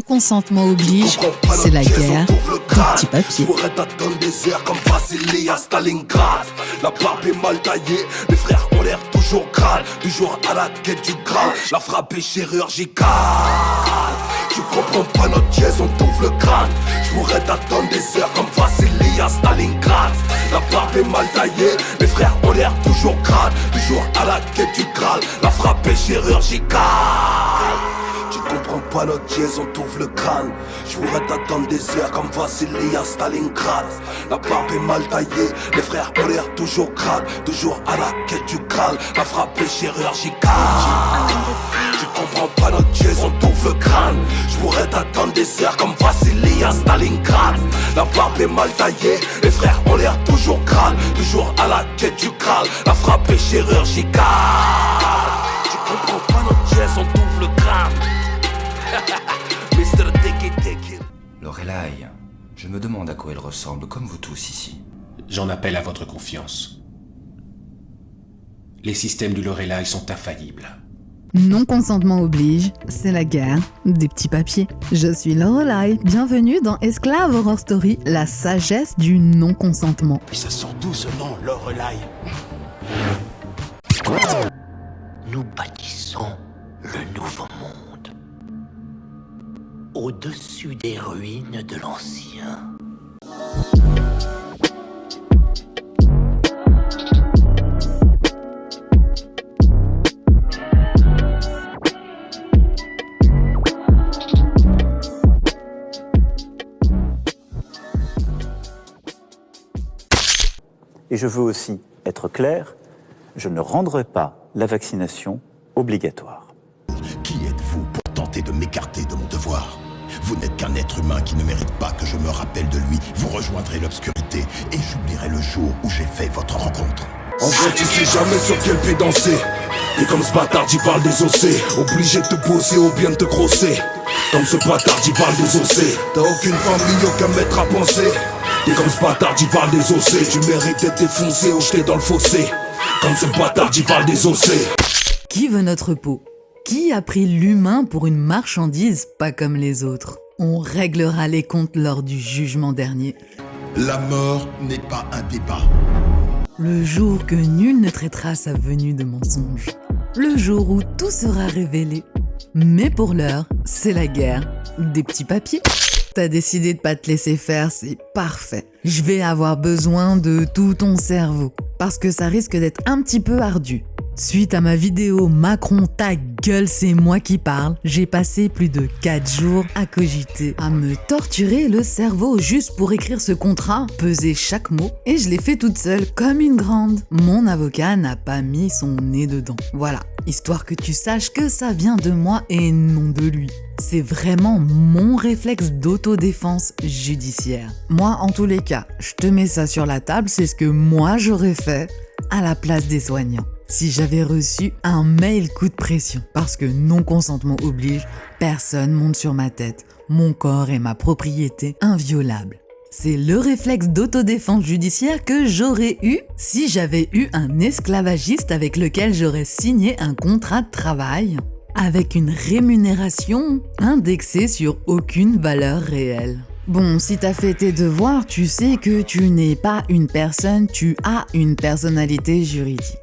non-consentement oblige, c'est la guerre des petits papiers. Je pourrais t'attendre des heures comme Vassili à Stalingrad. La barbe est mal taillée, mes frères ont l'air toujours crâne, toujours à la quête du Graal. La frappe est chirurgicale. Tu comprends pas notre dièse, on t'ouvre le crâne. Je pourrais t'attendre des heures comme Vassili à Stalingrad. La barbe est mal taillée, mes frères ont l'air toujours crâne, toujours à la quête du Graal. La frappe est chirurgicale. Tu comprends pas notre dièse, on t'ouvre le crâne. Je pourrais t'attendre des heures comme Vassili à Stalingrad. La barbe est mal taillée, les frères ont l'air toujours crâne, toujours à la quête du Graal. La frappe est chirurgicale. Tu comprends pas notre dièse, on t'ouvre le crâne. Je pourrais t'attendre des heures comme Vassili à Stalingrad. La barbe est mal taillée, les frères ont l'air toujours crâne, toujours à la quête du Graal. La frappe est chirurgicale. Tu comprends pas notre dièse, on t'ouvre le crâne. Mr. Tiki. Lorelai, je me demande à quoi elle ressemble, comme vous tous ici. J'en appelle à votre confiance. Les systèmes du Lorelai sont infaillibles. Non-consentement oblige, c'est la guerre des petits papiers. Je suis Lorelai, bienvenue dans Esclave Horror Story, la sagesse du non-consentement. Et ça sent d'où ce nom, Lorelai? Nous bâtissons le nouveau monde. Au-dessus des ruines de l'ancien. Et je veux aussi être clair, je ne rendrai pas la vaccination obligatoire. Qui êtes-vous pour tenter de m'écarter de mon devoir? Vous n'êtes qu'un être humain qui ne mérite pas que je me rappelle de lui. Vous rejoindrez l'obscurité et j'oublierai le jour où j'ai fait votre rencontre. En vrai tu sais jamais sur quel pied danser. Et comme ce bâtard j'y parle des ossés, obligé de te poser ou bien de te grosser. Comme ce bâtard j'y parle des ossés, t'as aucune famille, aucun maître à penser. Et comme ce bâtard j'y parle des ossés, tu mérites d'être défoncé ou jeté dans le fossé. Comme ce bâtard j'y parle des ossés. Qui veut notre peau? Qui a pris l'humain pour une marchandise pas comme les autres? On réglera les comptes lors du jugement dernier. La mort n'est pas un débat. Le jour que nul ne traitera sa venue de mensonge. Le jour où tout sera révélé. Mais pour l'heure, c'est la guerre des petits papiers. T'as décidé de pas te laisser faire, c'est parfait. Je vais avoir besoin de tout ton cerveau, parce que ça risque d'être un petit peu ardu. Suite à ma vidéo Macron ta gueule c'est moi qui parle, j'ai passé plus de 4 jours à cogiter, à me torturer le cerveau juste pour écrire ce contrat, peser chaque mot, et je l'ai fait toute seule comme une grande. Mon avocat n'a pas mis son nez dedans. Voilà, histoire que tu saches que ça vient de moi et non de lui. C'est vraiment mon réflexe d'autodéfense judiciaire. Moi, en tous les cas, je te mets ça sur la table, c'est ce que moi j'aurais fait à la place des soignants. Si j'avais reçu un mail coup de pression, parce que non-consentement oblige, personne monte sur ma tête. Mon corps est ma propriété inviolable. C'est le réflexe d'autodéfense judiciaire que j'aurais eu si j'avais eu un esclavagiste avec lequel j'aurais signé un contrat de travail, avec une rémunération indexée sur aucune valeur réelle. Bon, si t'as fait tes devoirs, tu sais que tu n'es pas une personne, tu as une personnalité juridique.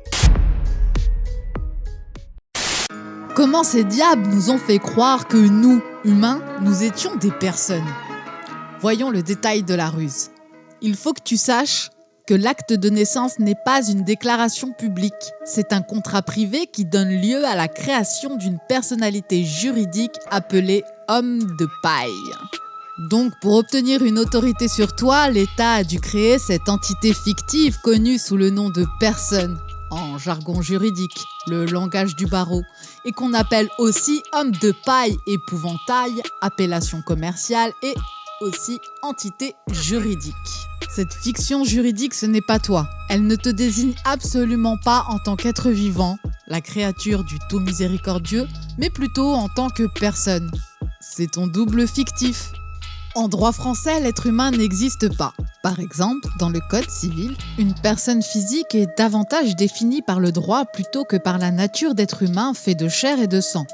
Comment ces diables nous ont fait croire que nous, humains, nous étions des personnes? Voyons le détail de la ruse. Il faut que tu saches que l'acte de naissance n'est pas une déclaration publique. C'est un contrat privé qui donne lieu à la création d'une personnalité juridique appelée homme de paille. Donc, pour obtenir une autorité sur toi, l'État a dû créer cette entité fictive connue sous le nom de personne, en jargon juridique, le langage du barreau, et qu'on appelle aussi homme de paille, épouvantail, appellation commerciale et aussi entité juridique. Cette fiction juridique, ce n'est pas toi. Elle ne te désigne absolument pas en tant qu'être vivant, la créature du tout miséricordieux, mais plutôt en tant que personne. C'est ton double fictif. En droit français, l'être humain n'existe pas. Par exemple, dans le Code civil, une personne physique est davantage définie par le droit plutôt que par la nature d'être humain fait de chair et de sang.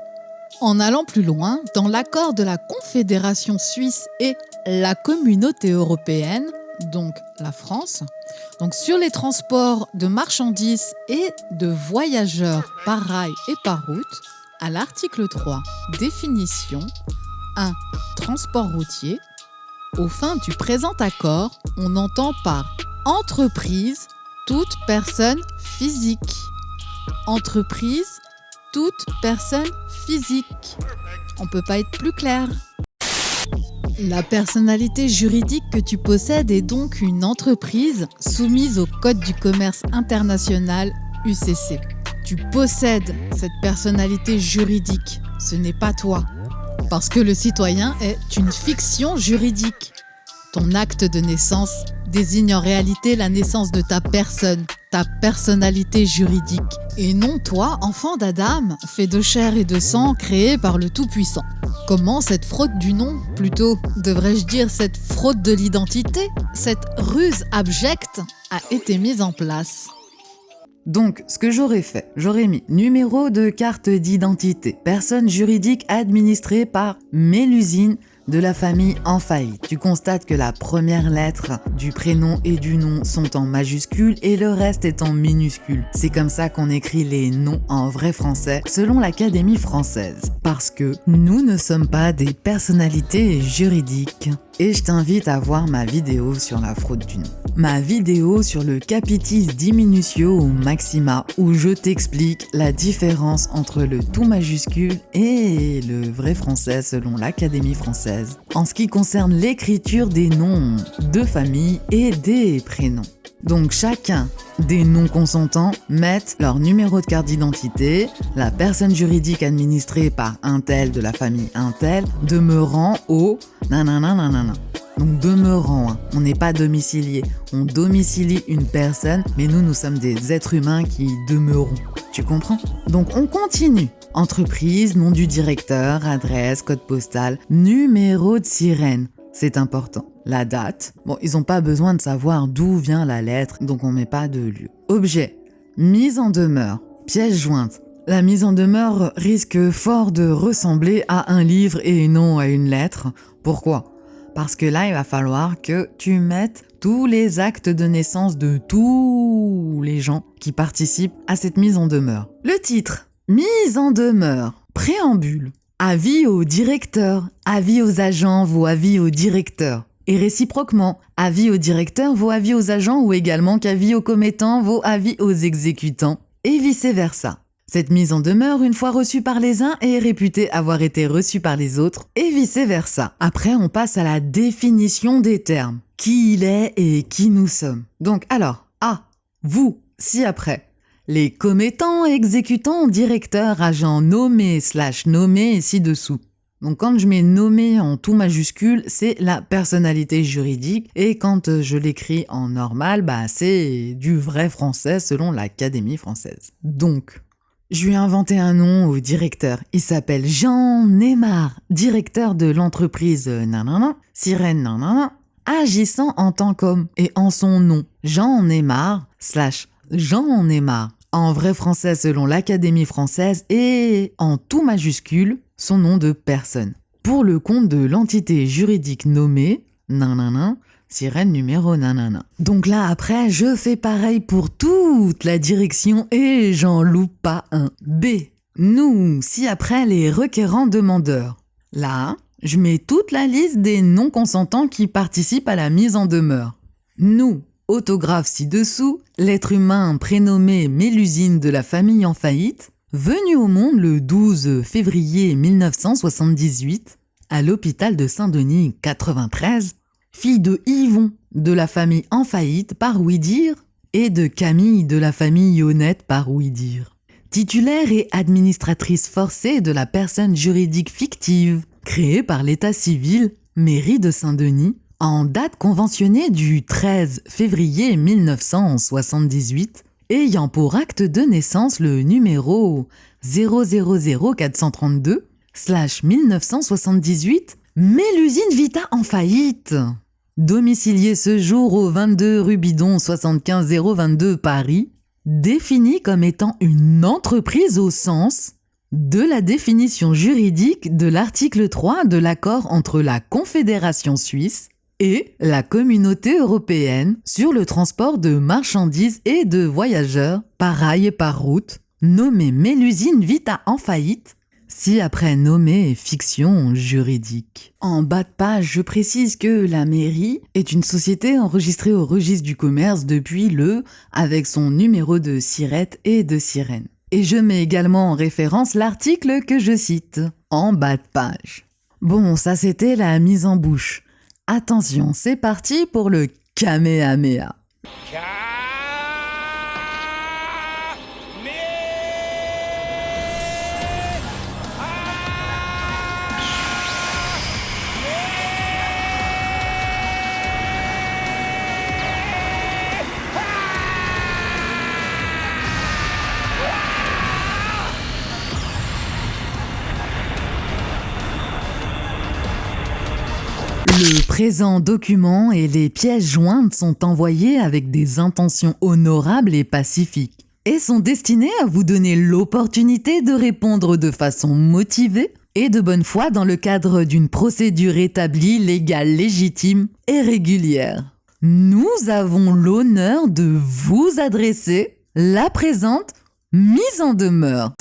En allant plus loin, dans l'accord de la Confédération suisse et la Communauté européenne, donc la France, donc sur les transports de marchandises et de voyageurs par rail et par route, à l'article 3, définition 1. Transport routier. Aux fins du présent accord, on entend par entreprise toute personne physique. Entreprise, toute personne physique. On peut pas être plus clair. La personnalité juridique que tu possèdes est donc une entreprise soumise au Code du commerce international UCC. Tu possèdes cette personnalité juridique, ce n'est pas toi. Parce que le citoyen est une fiction juridique. Ton acte de naissance désigne en réalité la naissance de ta personne, ta personnalité juridique, et non toi, enfant d'Adam, fait de chair et de sang, créé par le Tout-Puissant. Comment cette fraude du nom, plutôt, devrais-je dire cette fraude de l'identité, cette ruse abjecte, a été mise en place? Donc, ce que j'aurais fait, j'aurais mis numéro de carte d'identité, personne juridique administrée par Mélusine de la famille en faillite. Tu constates que la première lettre du prénom et du nom sont en majuscules et le reste est en minuscules. C'est comme ça qu'on écrit les noms en vrai français selon l'Académie française. Parce que nous ne sommes pas des personnalités juridiques. Et je t'invite à voir ma vidéo sur la fraude du nom. Ma vidéo sur le capitis diminutio ou maxima où je t'explique la différence entre le tout majuscule et le vrai français selon l'Académie française en ce qui concerne l'écriture des noms de famille et des prénoms. Donc chacun des non-consentants mettent leur numéro de carte d'identité, la personne juridique administrée par un tel de la famille un tel, demeurant au nanana. Donc demeurant, hein. On n'est pas domicilié, on domicilie une personne, mais nous sommes des êtres humains qui demeurons. Tu comprends? Donc on continue. Entreprise, nom du directeur, adresse, code postal, numéro de sirène. C'est important. La date. Bon, ils n'ont pas besoin de savoir d'où vient la lettre, donc on met pas de lieu. Objet. Mise en demeure. Pièce jointe. La mise en demeure risque fort de ressembler à un livre et non à une lettre. Pourquoi? Parce que là, il va falloir que tu mettes tous les actes de naissance de tous les gens qui participent à cette mise en demeure. Le titre. Mise en demeure. Préambule. Avis au directeur. Avis aux agents vaut avis au directeur. Et réciproquement, avis au directeur vaut avis aux agents ou également qu'avis aux commettants vaut avis aux exécutants. Et vice-versa. Cette mise en demeure, une fois reçue par les uns, est réputée avoir été reçue par les autres, et vice-versa. Après, on passe à la définition des termes. Qui il est et qui nous sommes. Donc, alors, vous, ci-après. Les commettants, exécutants, directeurs, agents nommés / nommés ci-dessous. Donc quand je mets nommé en tout majuscule, c'est la personnalité juridique et quand je l'écris en normal, c'est du vrai français selon l'Académie française. Donc, je lui ai inventé un nom au directeur. Il s'appelle Jean Neymar, directeur de l'entreprise Sirène agissant en tant qu'homme et en son nom. Jean Neymar / Jean Neymar. En vrai français selon l'Académie française et en tout majuscule, son nom de personne. Pour le compte de l'entité juridique nommée, sirène numéro Donc là après, je fais pareil pour toute la direction et j'en loupe pas un. B. Nous, ci-après les requérants demandeurs. Là, je mets toute la liste des non-consentants qui participent à la mise en demeure. Nous, autographe ci-dessous, l'être humain prénommé Mélusine de la famille en faillite, venu au monde le 12 février 1978, à l'hôpital de Saint-Denis 93, fille de Yvon de la famille en faillite par ouï-dire et de Camille de la famille honnête par ouï-dire. Titulaire et administratrice forcée de la personne juridique fictive, créée par l'état civil, mairie de Saint-Denis, en date conventionnée du 13 février 1978, ayant pour acte de naissance le numéro 000432/1978, Mélusine Vita en faillite. Domicilié ce jour au 22 rue Bidon 75 022 Paris, définie comme étant une entreprise au sens de la définition juridique de l'article 3 de l'accord entre la Confédération suisse et la Communauté européenne sur le transport de marchandises et de voyageurs par rail et par route, nommé Mélusine Vita en faillite, ci-après nommé fiction juridique. En bas de page, je précise que la mairie est une société enregistrée au registre du commerce depuis le avec son numéro de sirette et de sirène. Et je mets également en référence l'article que je cite, en bas de page. Bon, ça c'était la mise en bouche. Attention, c'est parti pour le Kamehameha. Le présent document et les pièces jointes sont envoyés avec des intentions honorables et pacifiques et sont destinés à vous donner l'opportunité de répondre de façon motivée et de bonne foi dans le cadre d'une procédure établie, légale, légitime et régulière. Nous avons l'honneur de vous adresser la présente mise en demeure.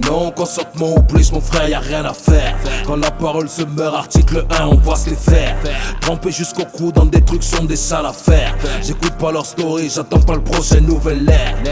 Non, consentement ou plus, mon frère, y'a rien à faire. Quand la parole se meurt, article 1, on va se les faire. Trempé jusqu'au cou dans des trucs sont des sales affaires. J'écoute pas leur story, j'attends pas le prochain nouvel air.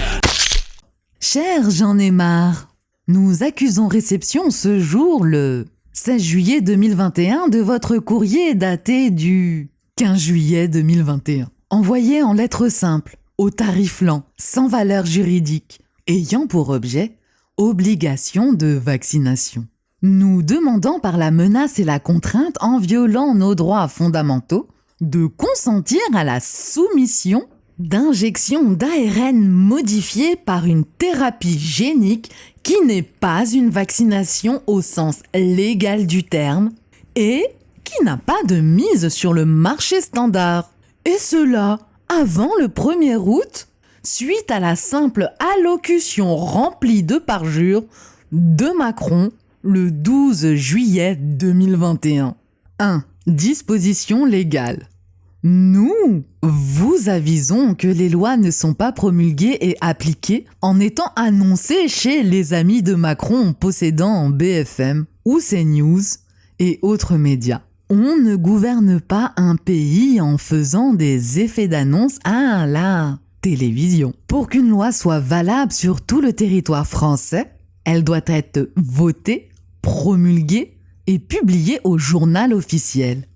Cher, j'en ai marre. Nous accusons réception ce jour, le 16 juillet 2021, de votre courrier daté du 15 juillet 2021. Envoyé en lettres simples, au tarif lent, sans valeur juridique, ayant pour objet obligation de vaccination. Nous demandons par la menace et la contrainte, en violant nos droits fondamentaux, de consentir à la soumission d'injections d'ARN modifiées par une thérapie génique qui n'est pas une vaccination au sens légal du terme et qui n'a pas de mise sur le marché standard. Et cela avant le 1er août, suite à la simple allocution remplie de parjures de Macron le 12 juillet 2021. 1. Disposition légale. Nous vous avisons que les lois ne sont pas promulguées et appliquées en étant annoncées chez les amis de Macron possédant BFM ou CNews et autres médias. On ne gouverne pas un pays en faisant des effets d'annonce à la télévision. Pour qu'une loi soit valable sur tout le territoire français, elle doit être votée, promulguée et publiée au journal officiel.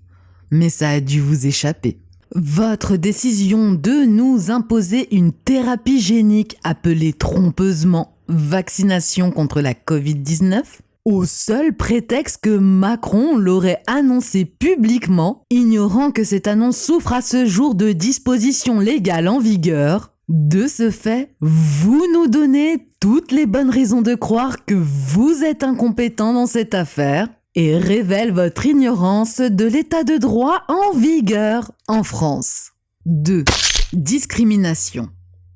Mais ça a dû vous échapper. Votre décision de nous imposer une thérapie génique appelée trompeusement vaccination contre la Covid-19, au seul prétexte que Macron l'aurait annoncé publiquement, ignorant que cette annonce souffre à ce jour de dispositions légales en vigueur. De ce fait, vous nous donnez toutes les bonnes raisons de croire que vous êtes incompétent dans cette affaire et révèle votre ignorance de l'état de droit en vigueur en France. 2. Discrimination.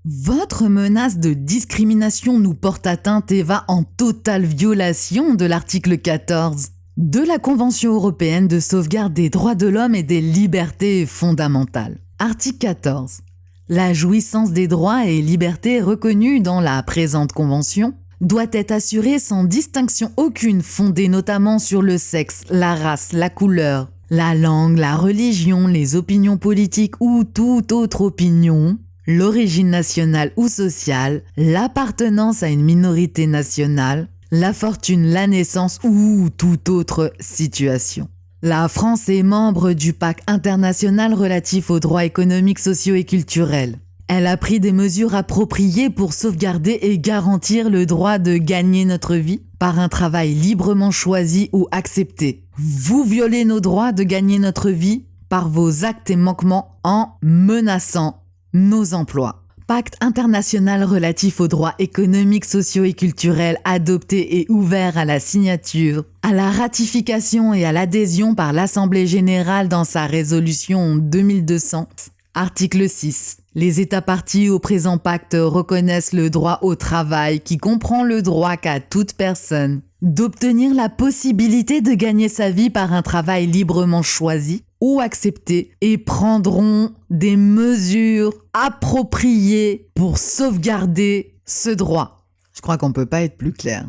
Votre menace de discrimination nous porte atteinte et va en totale violation de l'article 14 de la Convention européenne de sauvegarde des droits de l'homme et des libertés fondamentales. Article 14. La jouissance des droits et libertés reconnus dans la présente convention doit être assurée sans distinction aucune, fondée notamment sur le sexe, la race, la couleur, la langue, la religion, les opinions politiques ou toute autre opinion, l'origine nationale ou sociale, l'appartenance à une minorité nationale, la fortune, la naissance ou toute autre situation. La France est membre du Pacte international relatif aux droits économiques, sociaux et culturels. Elle a pris des mesures appropriées pour sauvegarder et garantir le droit de gagner notre vie par un travail librement choisi ou accepté. Vous violez nos droits de gagner notre vie par vos actes et manquements en menaçant nos emplois. Pacte international relatif aux droits économiques, sociaux et culturels adopté et ouvert à la signature, à la ratification et à l'adhésion par l'Assemblée générale dans sa résolution 2200. Article 6. Les États parties au présent pacte reconnaissent le droit au travail qui comprend le droit qu'a toute personne d'obtenir la possibilité de gagner sa vie par un travail librement choisi ou accepté et prendront des mesures appropriées pour sauvegarder ce droit. Je crois qu'on peut pas être plus clair.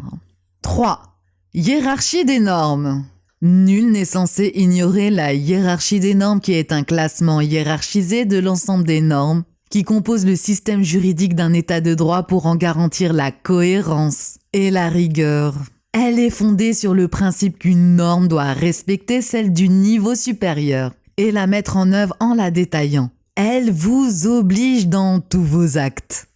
3. Hiérarchie des normes. Nul n'est censé ignorer la hiérarchie des normes qui est un classement hiérarchisé de l'ensemble des normes qui composent le système juridique d'un état de droit pour en garantir la cohérence et la rigueur. Elle est fondée sur le principe qu'une norme doit respecter celle du niveau supérieur et la mettre en œuvre en la détaillant. Elle vous oblige dans tous vos actes.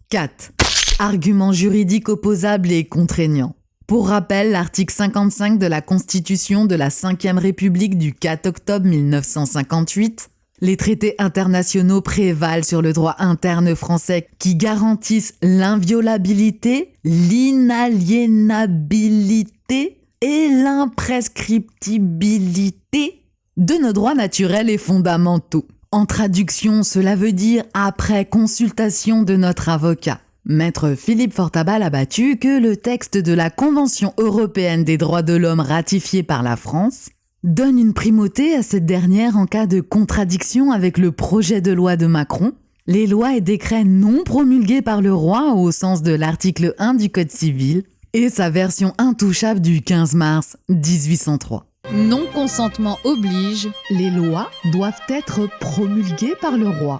4. Arguments juridiques opposables et contraignants. Pour rappel, l'article 55 de la Constitution de la Ve République du 4 octobre 1958, les traités internationaux prévalent sur le droit interne français qui garantissent l'inviolabilité, l'inaliénabilité et l'imprescriptibilité de nos droits naturels et fondamentaux. En traduction, cela veut dire après consultation de notre avocat. Maître Philippe Fortabal a battu que le texte de la Convention européenne des droits de l'homme ratifiée par la France donne une primauté à cette dernière en cas de contradiction avec le projet de loi de Macron, les lois et décrets non promulgués par le roi au sens de l'article 1 du Code civil et sa version intouchable du 15 mars 1803. Non-consentement oblige, les lois doivent être promulguées par le roi.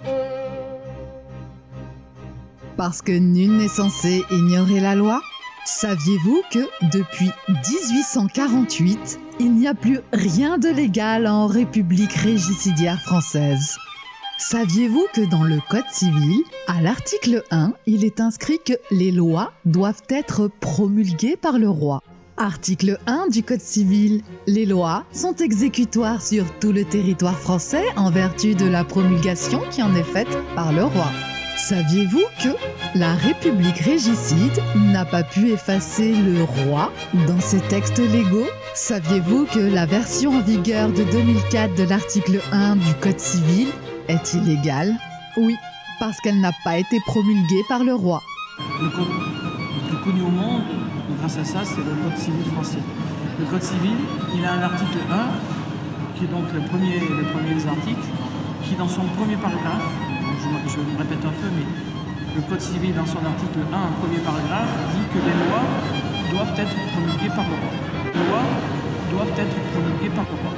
Parce que nul n'est censé ignorer la loi. Saviez-vous que depuis 1848, il n'y a plus rien de légal en République régicidaire française? Saviez-vous que dans le Code civil, à l'article 1, il est inscrit que les lois doivent être promulguées par le roi? Article 1 du Code civil. Les lois sont exécutoires sur tout le territoire français en vertu de la promulgation qui en est faite par le roi. Saviez-vous que la République régicide n'a pas pu effacer le roi dans ses textes légaux? Saviez-vous que la version en vigueur de 2004 de l'article 1 du Code civil est illégale? Oui, parce qu'elle n'a pas été promulguée par le roi. Le code le plus connu au monde, grâce à ça, c'est le Code civil français. Le Code civil, il a un article 1, qui est donc le premier des articles, qui dans son premier paragraphe, je me répète un peu, mais le Code civil, dans son article 1, premier paragraphe, dit que les lois doivent être promulguées par le roi. Les lois doivent être promulguées par le roi.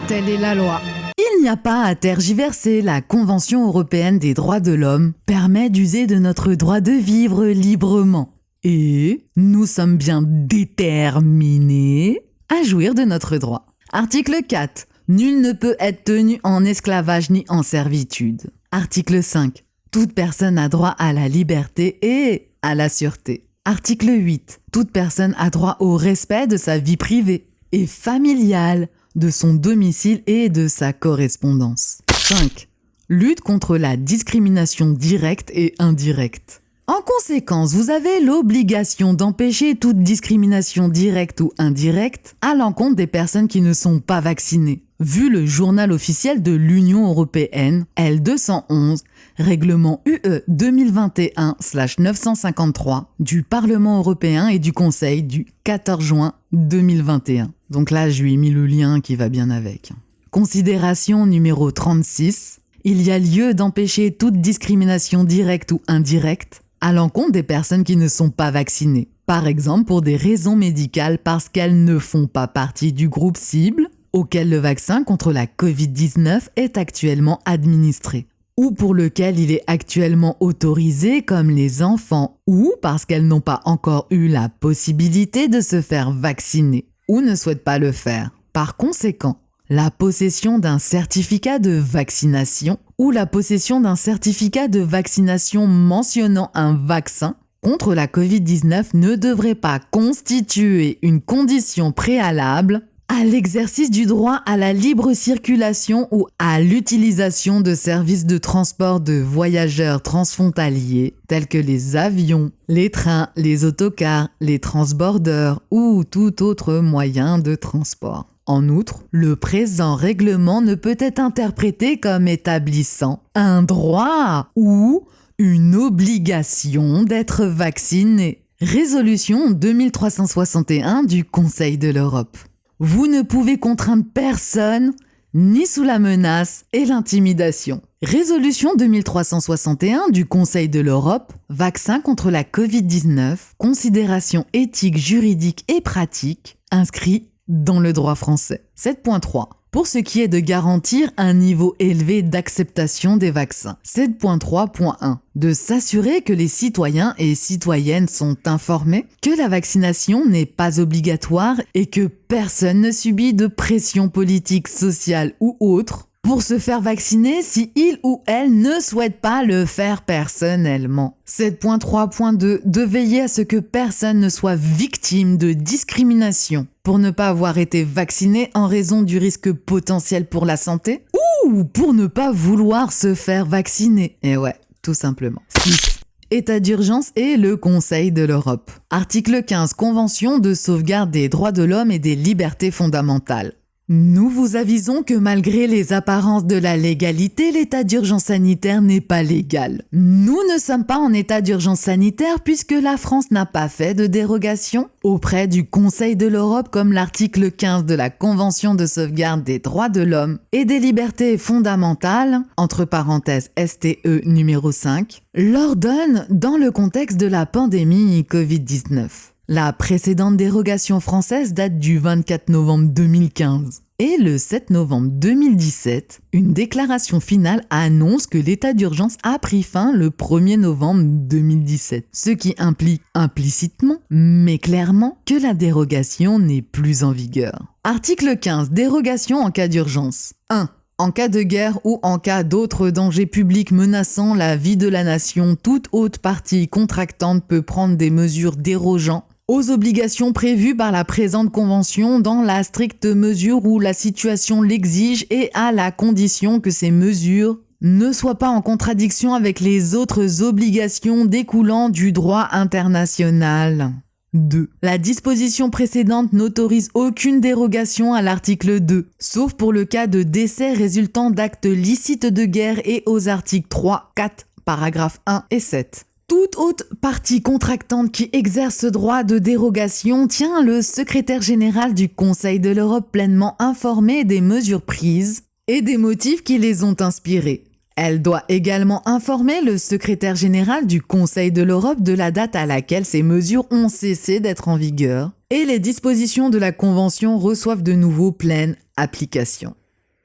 Telle est la loi. Il n'y a pas à tergiverser, la Convention européenne des droits de l'homme permet d'user de notre droit de vivre librement. Et nous sommes bien déterminés à jouir de notre droit. Article 4. Nul ne peut être tenu en esclavage ni en servitude. Article 5. Toute personne a droit à la liberté et à la sûreté. Article 8. Toute personne a droit au respect de sa vie privée et familiale, de son domicile et de sa correspondance. 5. Lutte contre la discrimination directe et indirecte. En conséquence, vous avez l'obligation d'empêcher toute discrimination directe ou indirecte à l'encontre des personnes qui ne sont pas vaccinées. Vu le journal officiel de l'Union européenne, L211, règlement UE 2021/953 du Parlement européen et du Conseil du 14 juin 2021. Donc là, je lui ai mis le lien qui va bien avec. Considération numéro 36. Il y a lieu d'empêcher toute discrimination directe ou indirecte à l'encontre des personnes qui ne sont pas vaccinées. Par exemple, pour des raisons médicales parce qu'elles ne font pas partie du groupe cible auquel le vaccin contre la Covid-19 est actuellement administré, ou pour lequel il est actuellement autorisé comme les enfants, ou parce qu'elles n'ont pas encore eu la possibilité de se faire vacciner, ou ne souhaitent pas le faire. Par conséquent, la possession d'un certificat de vaccination ou la possession d'un certificat de vaccination mentionnant un vaccin contre la Covid-19 ne devrait pas constituer une condition préalable à l'exercice du droit à la libre circulation ou à l'utilisation de services de transport de voyageurs transfrontaliers tels que les avions, les trains, les autocars, les transbordeurs ou tout autre moyen de transport. En outre, le présent règlement ne peut être interprété comme établissant un droit ou une obligation d'être vacciné. Résolution 2361 du Conseil de l'Europe. Vous ne pouvez contraindre personne, ni sous la menace et l'intimidation. Résolution 2361 du Conseil de l'Europe, vaccin contre la Covid-19, considérations éthiques, juridiques et pratiques, inscrit dans le droit français. 7.3. Pour ce qui est de garantir un niveau élevé d'acceptation des vaccins. 7.3.1. De s'assurer que les citoyens et citoyennes sont informés, que la vaccination n'est pas obligatoire et que personne ne subit de pression politique, sociale ou autre pour se faire vacciner si il ou elle ne souhaite pas le faire personnellement. 7.3.2. De veiller à ce que personne ne soit victime de discrimination pour ne pas avoir été vacciné en raison du risque potentiel pour la santé ou pour ne pas vouloir se faire vacciner. Et ouais, tout simplement. 6. État d'urgence et le Conseil de l'Europe. Article 15. Convention de sauvegarde des droits de l'homme et des libertés fondamentales. Nous vous avisons que malgré les apparences de la légalité, l'état d'urgence sanitaire n'est pas légal. Nous ne sommes pas en état d'urgence sanitaire puisque la France n'a pas fait de dérogation auprès du Conseil de l'Europe comme l'article 15 de la Convention de sauvegarde des droits de l'homme et des libertés fondamentales, entre parenthèses STE numéro 5, l'ordonne dans le contexte de la pandémie Covid-19. La précédente dérogation française date du 24 novembre 2015. Et le 7 novembre 2017, une déclaration finale annonce que l'état d'urgence a pris fin le 1er novembre 2017. Ce qui implique implicitement, mais clairement, que la dérogation n'est plus en vigueur. Article 15. Dérogation en cas d'urgence. 1. En cas de guerre ou en cas d'autre danger public menaçant la vie de la nation, toute haute partie contractante peut prendre des mesures dérogeant aux obligations prévues par la présente convention dans la stricte mesure où la situation l'exige et à la condition que ces mesures ne soient pas en contradiction avec les autres obligations découlant du droit international. 2. La disposition précédente n'autorise aucune dérogation à l'article 2, sauf pour le cas de décès résultant d'actes licites de guerre et aux articles 3, 4, paragraphes 1 et 7. Toute haute partie contractante qui exerce ce droit de dérogation tient le secrétaire général du Conseil de l'Europe pleinement informé des mesures prises et des motifs qui les ont inspirées. Elle doit également informer le secrétaire général du Conseil de l'Europe de la date à laquelle ces mesures ont cessé d'être en vigueur et les dispositions de la Convention reçoivent de nouveau pleine application.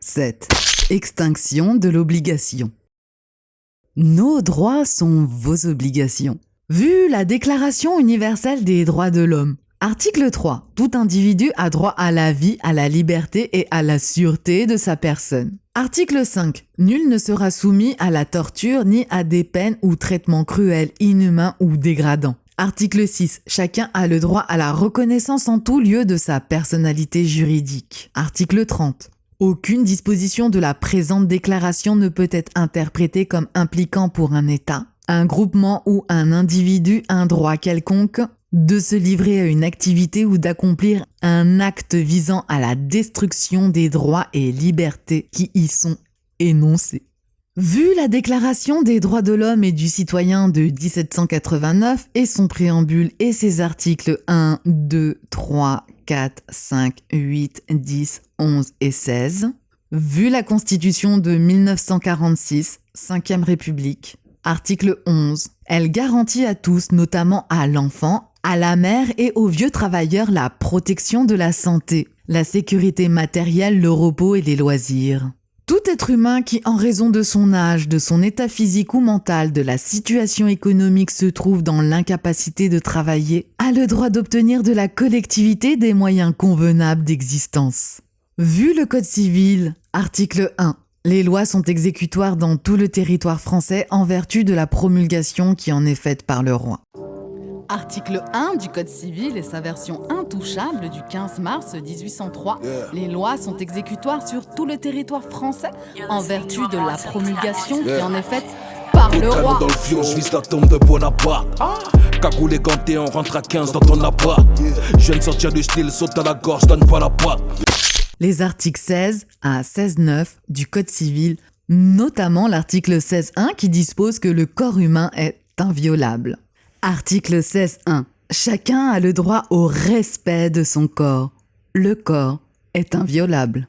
7. Extinction de l'obligation. Nos droits sont vos obligations. Vu la Déclaration universelle des droits de l'homme, article 3, tout individu a droit à la vie, à la liberté et à la sûreté de sa personne. Article 5, nul ne sera soumis à la torture ni à des peines ou traitements cruels, inhumains ou dégradants. Article 6, chacun a le droit à la reconnaissance en tout lieu de sa personnalité juridique. Article 30. Aucune disposition de la présente déclaration ne peut être interprétée comme impliquant pour un État, un groupement ou un individu un droit quelconque de se livrer à une activité ou d'accomplir un acte visant à la destruction des droits et libertés qui y sont énoncés. Vu la Déclaration des droits de l'homme et du citoyen de 1789 et son préambule et ses articles 1, 2, 3, 4, 5, 8, 10, 11 et 16, vu la Constitution de 1946, 5e République, article 11, elle garantit à tous, notamment à l'enfant, à la mère et aux vieux travailleurs la protection de la santé, la sécurité matérielle, le repos et les loisirs. Tout être humain qui, en raison de son âge, de son état physique ou mental, de la situation économique se trouve dans l'incapacité de travailler, a le droit d'obtenir de la collectivité des moyens convenables d'existence. Vu le Code civil, article 1, les lois sont exécutoires dans tout le territoire français en vertu de la promulgation qui en est faite par le roi. Article 1 du Code civil et sa version intouchable du 15 mars 1803. Les lois sont exécutoires sur tout le territoire français en vertu de la promulgation qui en est faite par le roi. Dans le fion, je vise la tombe de Bonaparte. Cagoule et ganté, on rentre à 15 dans ton appart. Je viens de sortir du style, saute à la gorge, donne pas la patte. les articles 16 à 16.9 du Code civil, notamment l'article 16.1 qui dispose que le corps humain est inviolable. Article 16.1. Chacun a le droit au respect de son corps. Le corps est inviolable.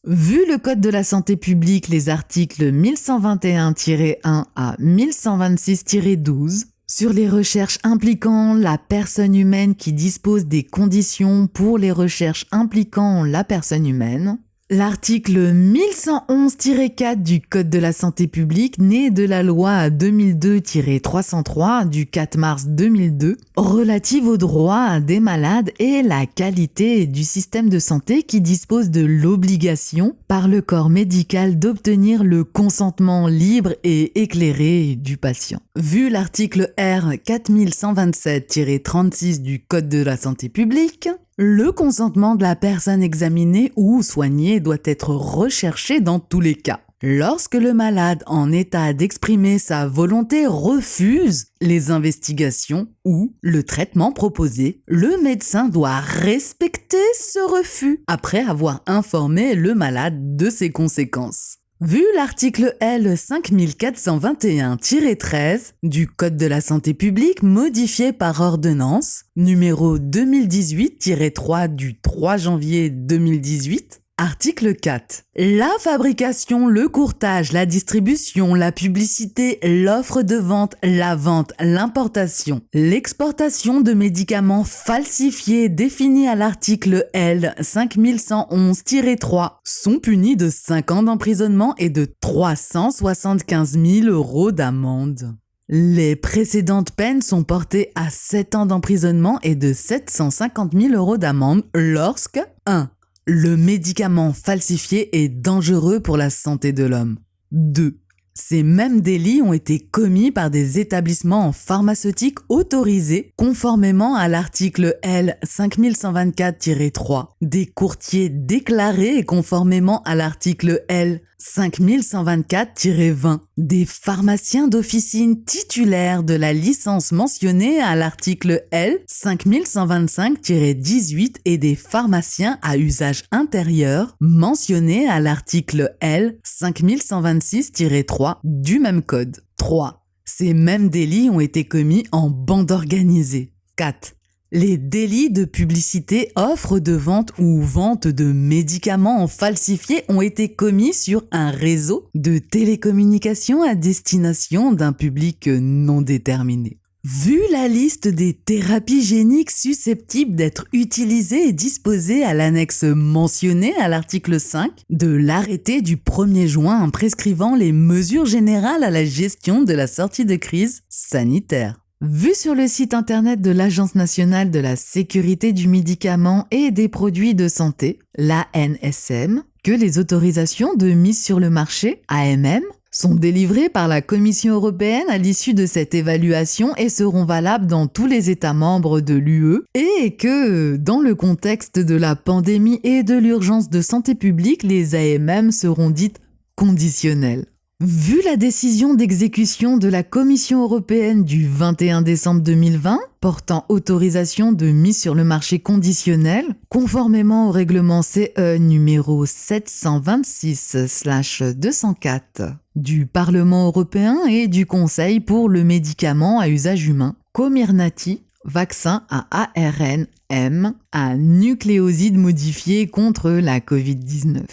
Vu le Code de la santé publique, les articles 1121-1 à 1126-12, sur les recherches impliquant la personne humaine qui dispose des conditions pour les recherches impliquant la personne humaine, l'article 1111-4 du Code de la santé publique, né de la loi 2002-303 du 4 mars 2002, relative aux droits des malades et la qualité du système de santé qui dispose de l'obligation par le corps médical d'obtenir le consentement libre et éclairé du patient. Vu l'article R 4127-36 du Code de la santé publique, le consentement de la personne examinée ou soignée doit être recherché dans tous les cas. Lorsque le malade en état d'exprimer sa volonté refuse les investigations ou le traitement proposé, le médecin doit respecter ce refus après avoir informé le malade de ses conséquences. Vu l'article L 5421-13 du Code de la santé publique modifié par ordonnance numéro 2018-3 du 3 janvier 2018, article 4. La fabrication, le courtage, la distribution, la publicité, l'offre de vente, la vente, l'importation, l'exportation de médicaments falsifiés définis à l'article L 5111-3 sont punis de 5 ans d'emprisonnement et de 375 000 € d'amende. Les précédentes peines sont portées à 7 ans d'emprisonnement et de 750 000 € d'amende lorsque 1. Le médicament falsifié est dangereux pour la santé de l'homme. 2. Ces mêmes délits ont été commis par des établissements pharmaceutiques autorisés conformément à l'article L 5124-3, des courtiers déclarés et conformément à l'article L 5124-20, des pharmaciens d'officine titulaires de la licence mentionnée à l'article L 5125-18 et des pharmaciens à usage intérieur mentionnés à l'article L 5126-3 du même code. 3. Ces mêmes délits ont été commis en bande organisée. 4. Les délits de publicité, offre de vente ou vente de médicaments falsifiés ont été commis sur un réseau de télécommunications à destination d'un public non déterminé. Vu la liste des thérapies géniques susceptibles d'être utilisées et disposées à l'annexe mentionnée à l'article 5 de l'arrêté du 1er juin prescrivant les mesures générales à la gestion de la sortie de crise sanitaire. Vu sur le site internet de l'Agence nationale de la sécurité du médicament et des produits de santé, l'ANSM, que les autorisations de mise sur le marché, AMM, sont délivrées par la Commission européenne à l'issue de cette évaluation et seront valables dans tous les États membres de l'UE et que, dans le contexte de la pandémie et de l'urgence de santé publique, les AMM seront dites conditionnelles. Vu la décision d'exécution de la Commission européenne du 21 décembre 2020 portant autorisation de mise sur le marché conditionnelle, conformément au règlement CE numéro 726/204 du Parlement européen et du Conseil pour le médicament à usage humain, Comirnaty, vaccin à ARN M à nucléosides modifiés contre la Covid-19.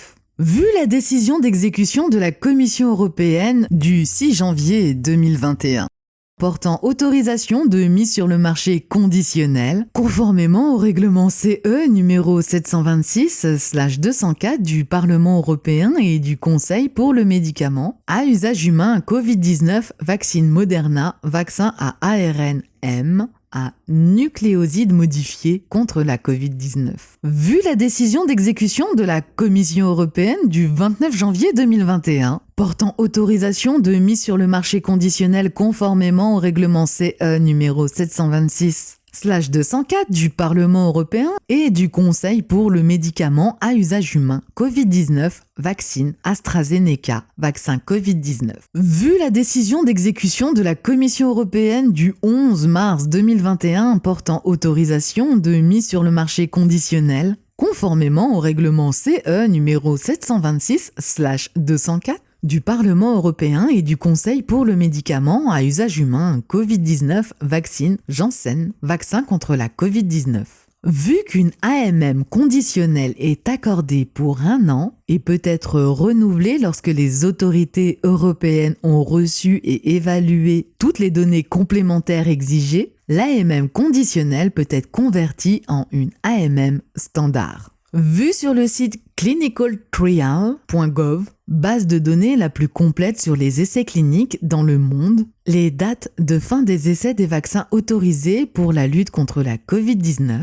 Vu la décision d'exécution de la Commission européenne du 6 janvier 2021, portant autorisation de mise sur le marché conditionnelle, conformément au règlement CE numéro 726/204 du Parlement européen et du Conseil pour le médicament à usage humain Covid-19, vaccine Moderna, vaccin à ARN M à nucléosides modifiés contre la Covid-19. Vu la décision d'exécution de la Commission européenne du 29 janvier 2021, portant autorisation de mise sur le marché conditionnel conformément au règlement CE numéro 726/204 du Parlement européen et du Conseil pour le médicament à usage humain Covid-19, vaccine AstraZeneca, vaccin Covid-19. Vu la décision d'exécution de la Commission européenne du 11 mars 2021 portant autorisation de mise sur le marché conditionnel, conformément au règlement CE numéro 726/204 du Parlement européen et du Conseil pour le médicament à usage humain Covid-19 vaccine Janssen, vaccin contre la Covid-19. Vu qu'une AMM conditionnelle est accordée pour 1 an et peut être renouvelée lorsque les autorités européennes ont reçu et évalué toutes les données complémentaires exigées, l'AMM conditionnelle peut être convertie en une AMM standard. Vu sur le site clinicaltrial.gov, base de données la plus complète sur les essais cliniques dans le monde, les dates de fin des essais des vaccins autorisés pour la lutte contre la Covid-19,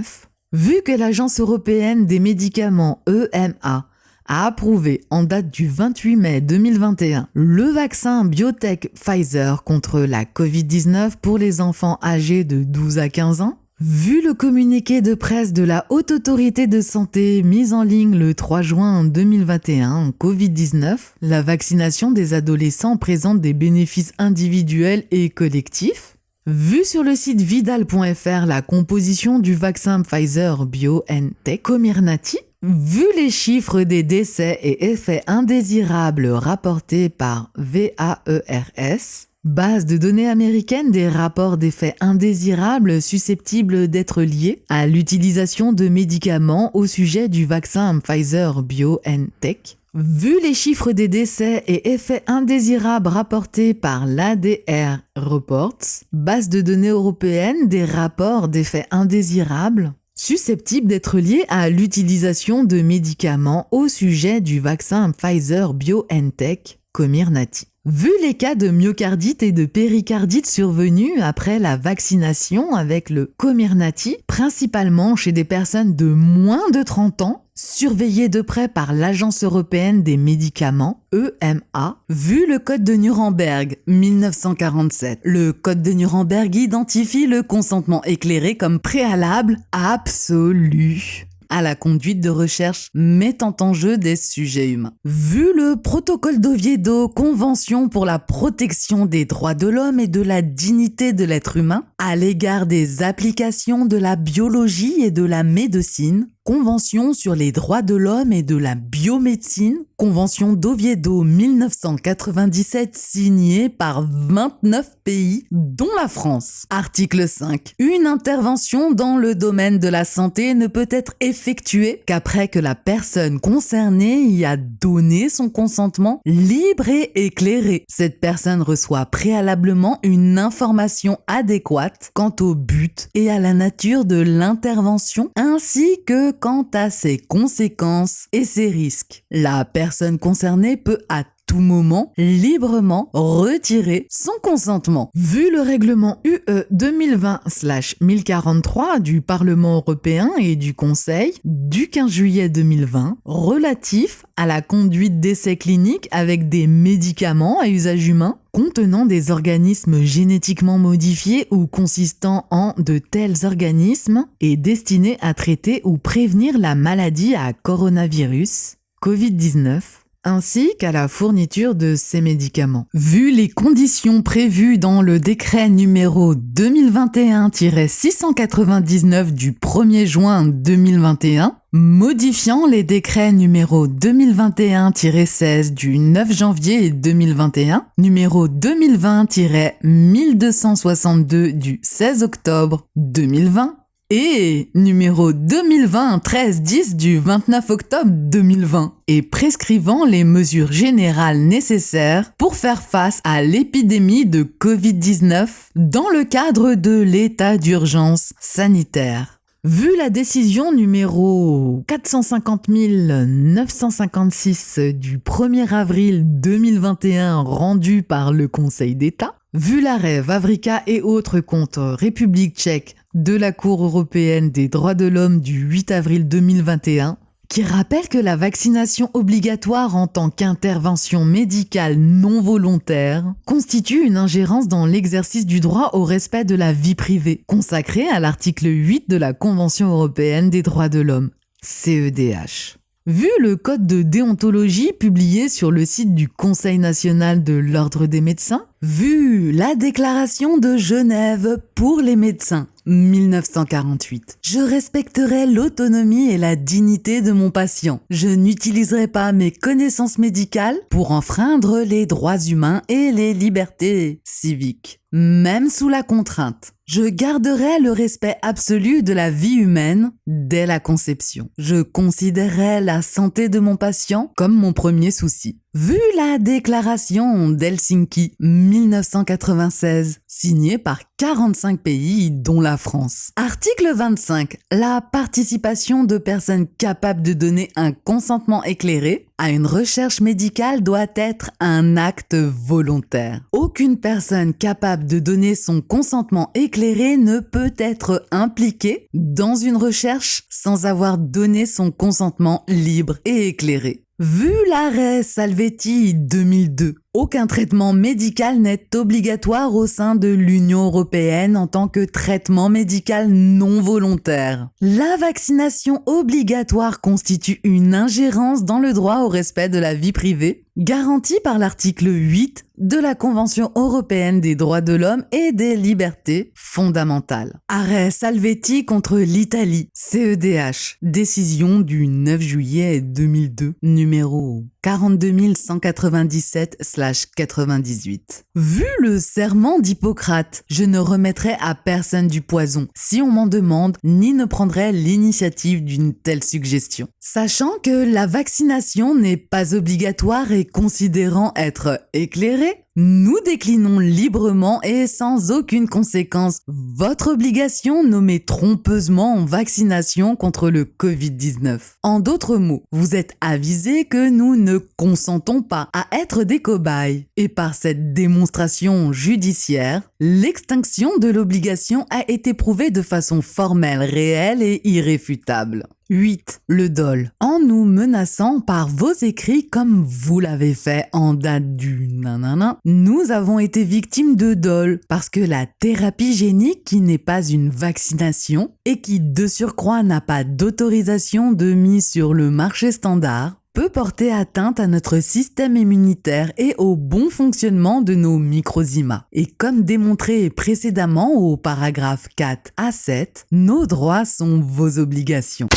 vu que l'Agence européenne des médicaments EMA a approuvé en date du 28 mai 2021 le vaccin biotech Pfizer contre la Covid-19 pour les enfants âgés de 12 à 15 ans, vu le communiqué de presse de la Haute Autorité de Santé mis en ligne le 3 juin 2021 Covid-19, la vaccination des adolescents présente des bénéfices individuels et collectifs. Vu sur le site vidal.fr la composition du vaccin Pfizer BioNTech Comirnaty, vu les chiffres des décès et effets indésirables rapportés par VAERS, base de données américaine des rapports d'effets indésirables susceptibles d'être liés à l'utilisation de médicaments au sujet du vaccin Pfizer BioNTech, vu les chiffres des décès et effets indésirables rapportés par l'ADR Reports, base de données européenne des rapports d'effets indésirables susceptibles d'être liés à l'utilisation de médicaments au sujet du vaccin Pfizer BioNTech Comirnaty. Vu les cas de myocardite et de péricardite survenus après la vaccination avec le Comirnaty, principalement chez des personnes de moins de 30 ans, surveillées de près par l'Agence européenne des médicaments, EMA, vu le Code de Nuremberg 1947. Le Code de Nuremberg identifie le consentement éclairé comme préalable absolu à la conduite de recherches mettant en jeu des sujets humains. Vu le protocole d'Oviedo, Convention pour la protection des droits de l'homme et de la dignité de l'être humain, à l'égard des applications de la biologie et de la médecine, Convention sur les droits de l'homme et de la biomédecine, Convention d'Oviedo 1997 signée par 29 pays, dont la France. Article 5. Une intervention dans le domaine de la santé ne peut être effectuée qu'après que la personne concernée y a donné son consentement libre et éclairé. Cette personne reçoit préalablement une information adéquate quant au but et à la nature de l'intervention, ainsi que quant à ses conséquences et ses risques. La personne concernée peut à tout moment librement retirer son consentement. Vu le règlement UE 2020/1043 du Parlement européen et du Conseil du 15 juillet 2020 relatif à la conduite d'essais cliniques avec des médicaments à usage humain contenant des organismes génétiquement modifiés ou consistant en de tels organismes et destinés à traiter ou prévenir la maladie à coronavirus, Covid-19, ainsi qu'à la fourniture de ces médicaments. Vu les conditions prévues dans le décret numéro 2021-699 du 1er juin 2021, modifiant les décrets numéro 2021-16 du 9 janvier 2021, numéro 2020-1262 du 16 octobre 2020, et numéro 2020-1310 du 29 octobre 2020 et prescrivant les mesures générales nécessaires pour faire face à l'épidémie de Covid-19 dans le cadre de l'état d'urgence sanitaire. Vu la décision numéro 450 956 du 1er avril 2021 rendue par le Conseil d'État, vu l'arrêt Vavrika et autres contre République tchèque de la Cour européenne des droits de l'homme du 8 avril 2021, qui rappelle que la vaccination obligatoire en tant qu'intervention médicale non volontaire constitue une ingérence dans l'exercice du droit au respect de la vie privée, consacré à l'article 8 de la Convention européenne des droits de l'homme, CEDH. Vu le code de déontologie publié sur le site du Conseil national de l'Ordre des médecins, vu la déclaration de Genève pour les médecins, 1948. Je respecterai l'autonomie et la dignité de mon patient. Je n'utiliserai pas mes connaissances médicales pour enfreindre les droits humains et les libertés civiques, même sous la contrainte. Je garderai le respect absolu de la vie humaine dès la conception. Je considérerai la santé de mon patient comme mon premier souci. Vu la déclaration d'Helsinki 1996, signée par 45 pays dont la France. Article 25. La participation de personnes capables de donner un consentement éclairé à une recherche médicale doit être un acte volontaire. Aucune personne capable de donner son consentement éclairé ne peut être impliquée dans une recherche sans avoir donné son consentement libre et éclairé. Vu l'arrêt Salvetti 2002, aucun traitement médical n'est obligatoire au sein de l'Union européenne en tant que traitement médical non volontaire. La vaccination obligatoire constitue une ingérence dans le droit au respect de la vie privée, garanti par l'article 8 de la Convention européenne des droits de l'homme et des libertés fondamentales. Arrêt Salvetti contre l'Italie, CEDH, décision du 9 juillet 2002, numéro 42197/98. Vu le serment d'Hippocrate, je ne remettrai à personne du poison si on m'en demande, ni ne prendrai l'initiative d'une telle suggestion. Sachant que la vaccination n'est pas obligatoire et considérant être éclairée, nous déclinons librement et sans aucune conséquence votre obligation nommée trompeusement vaccination contre le Covid-19. En d'autres mots, vous êtes avisés que nous ne consentons pas à être des cobayes. Et par cette démonstration judiciaire, l'extinction de l'obligation a été prouvée de façon formelle, réelle et irréfutable. 8. Le dol. En nous menaçant par vos écrits comme vous l'avez fait en date du nanana, nous avons été victimes de dol parce que la thérapie génique qui n'est pas une vaccination et qui de surcroît n'a pas d'autorisation de mise sur le marché standard peut porter atteinte à notre système immunitaire et au bon fonctionnement de nos microzymas. Et comme démontré précédemment au paragraphe 4 à 7, nos droits sont vos obligations.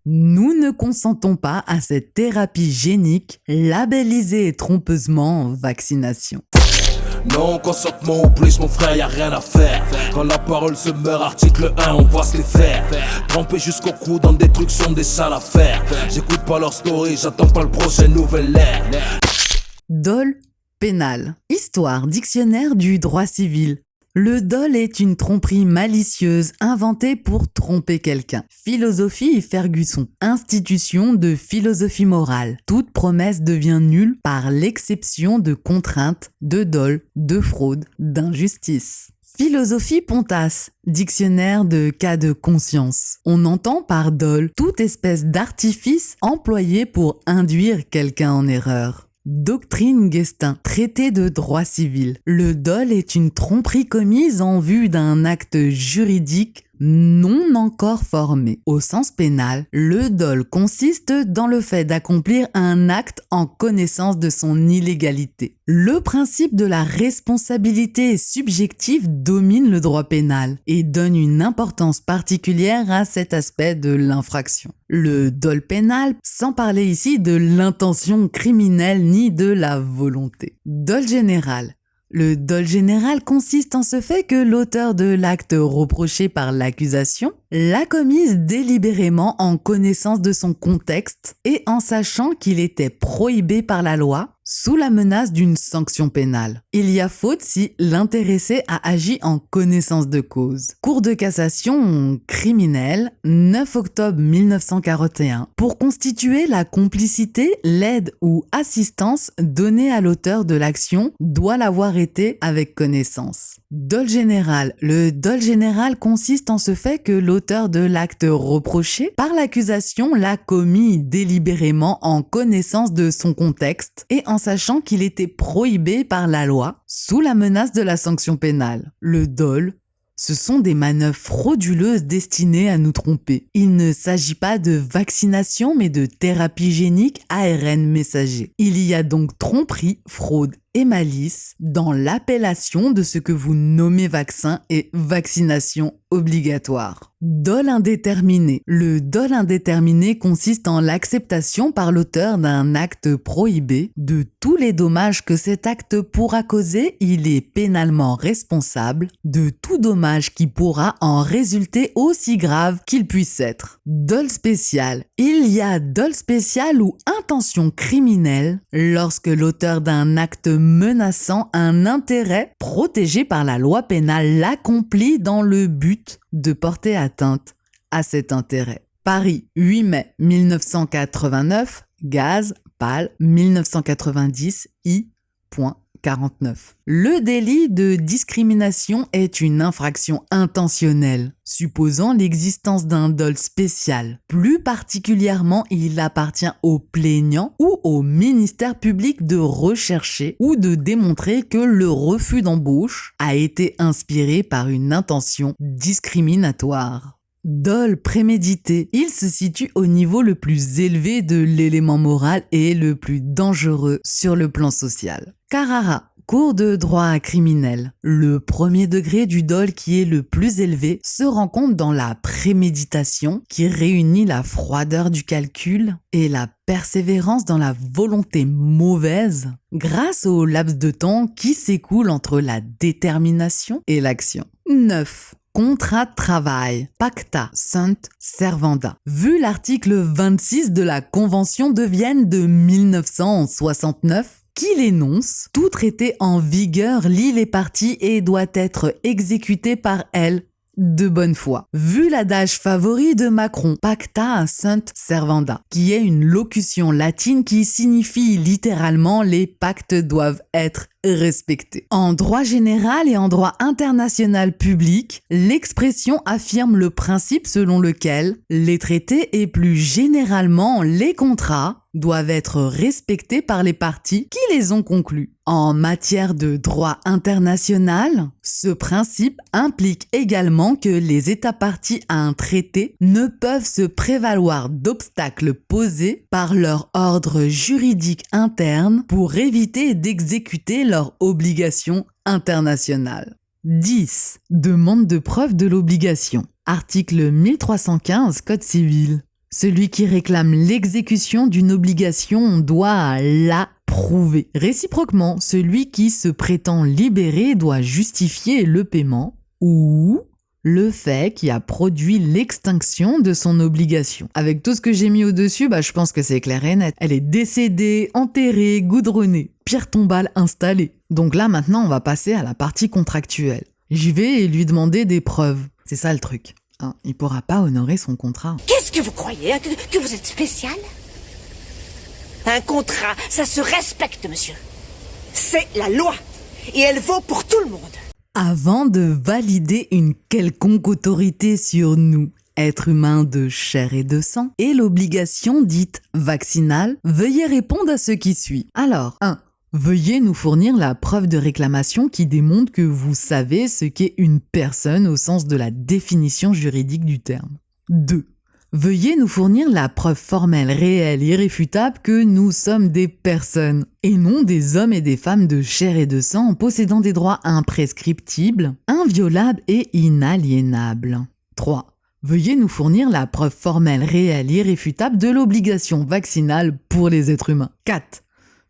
Nous ne consentons pas à cette thérapie génique labellisée trompeusement vaccination. Non, consentement oblige mon frère, y'a rien à faire. Quand la parole se meurt, article 1, on passe les fers. Trempé jusqu'au cou dans des trucs sont des sales affaires. J'écoute pas leur story, j'attends pas le prochain nouvel ère. Dol pénal. Histoire, dictionnaire du droit civil. Le dol est une tromperie malicieuse inventée pour tromper quelqu'un. Philosophie Fergusson. Institution de philosophie morale. Toute promesse devient nulle par l'exception de contraintes, de dol, de fraude, d'injustice. Philosophie Pontas, dictionnaire de cas de conscience. On entend par dol toute espèce d'artifice employé pour induire quelqu'un en erreur. Doctrine Guestin, traité de droit civil. Le dol est une tromperie commise en vue d'un acte juridique non encore formé. Au sens pénal, le dol consiste dans le fait d'accomplir un acte en connaissance de son illégalité. Le principe de la responsabilité subjective domine le droit pénal et donne une importance particulière à cet aspect de l'infraction. Le dol pénal, sans parler ici de l'intention criminelle ni de la volonté. Dol général. Le dol général consiste en ce fait que l'auteur de l'acte reproché par l'accusation l'a commise délibérément en connaissance de son contexte et en sachant qu'il était prohibé par la loi sous la menace d'une sanction pénale. Il y a faute si l'intéressé a agi en connaissance de cause. Cour de cassation criminelle, 9 octobre 1941. Pour constituer la complicité, l'aide ou assistance donnée à l'auteur de l'action doit l'avoir été avec connaissance. Dol général. Le dol général consiste en ce fait que l'auteur de l'acte reproché par l'accusation l'a commis délibérément en connaissance de son contexte et en sachant qu'il était prohibé par la loi sous la menace de la sanction pénale. Le dol Ce sont des manœuvres frauduleuses destinées à nous tromper. Il ne s'agit pas de vaccination mais de thérapie génique ARN messager. Il y a donc tromperie, fraude et malice dans l'appellation de ce que vous nommez vaccin et vaccination obligatoire. Dol indéterminé. Le dol indéterminé consiste en l'acceptation par l'auteur d'un acte prohibé de tous les dommages que cet acte pourra causer. Il est pénalement responsable de tout dommage qui pourra en résulter aussi grave qu'il puisse être. Dol spécial. Il y a dol spécial ou intention criminelle lorsque l'auteur d'un acte menaçant un intérêt protégé par la loi pénale l'accomplit dans le but de porter atteinte à cet intérêt. Paris, 8 mai 1989, Gaz, Pal, 1990, I.49. Le délit de discrimination est une infraction intentionnelle, supposant l'existence d'un dol spécial. Plus particulièrement, il appartient au plaignant ou au ministère public de rechercher ou de démontrer que le refus d'embauche a été inspiré par une intention discriminatoire. Dol prémédité. Il se situe au niveau le plus élevé de l'élément moral et le plus dangereux sur le plan social. Carrara. Cours de droit criminel. Le premier degré du dol qui est le plus élevé se rencontre dans la préméditation qui réunit la froideur du calcul et la persévérance dans la volonté mauvaise grâce au laps de temps qui s'écoule entre la détermination et l'action. 9. Contrat de travail, pacta sunt servanda. Vu l'article 26 de la Convention de Vienne de 1969, qui l'énonce, tout traité en vigueur lie les parties et doit être exécuté par elles de bonne foi. Vu l'adage favori de Macron, pacta sunt servanda, qui est une locution latine qui signifie littéralement les pactes doivent être respectés. En droit général et en droit international public, l'expression affirme le principe selon lequel les traités et plus généralement les contrats doivent être respectés par les parties qui les ont conclus. En matière de droit international, ce principe implique également que les États parties à un traité ne peuvent se prévaloir d'obstacles posés par leur ordre juridique interne pour éviter d'exécuter leurs obligations internationales. 10. Demande de preuve de l'obligation. Article 1315 Code civil. Celui qui réclame l'exécution d'une obligation doit la prouver. Réciproquement, celui qui se prétend libéré doit justifier le paiement ou le fait qui a produit l'extinction de son obligation. Avec tout ce que j'ai mis au-dessus, je pense que c'est clair et net. Elle est décédée, enterrée, goudronnée, pierre tombale installée. Donc là, maintenant, on va passer à la partie contractuelle. J'y vais lui demander des preuves. C'est ça le truc. Il pourra pas honorer son contrat. Qu'est-ce que vous croyez, que vous êtes spécial? Un contrat, ça se respecte, monsieur. C'est la loi. Et elle vaut pour tout le monde. Avant de valider une quelconque autorité sur nous, êtres humains de chair et de sang, et l'obligation dite vaccinale, veuillez répondre à ce qui suit. Alors, 1. Veuillez nous fournir la preuve de réclamation qui démontre que vous savez ce qu'est une personne au sens de la définition juridique du terme. 2. Veuillez nous fournir la preuve formelle, réelle, irréfutable que nous sommes des personnes, et non des hommes et des femmes de chair et de sang possédant des droits imprescriptibles, inviolables et inaliénables. 3. Veuillez nous fournir la preuve formelle, réelle, irréfutable de l'obligation vaccinale pour les êtres humains. 4.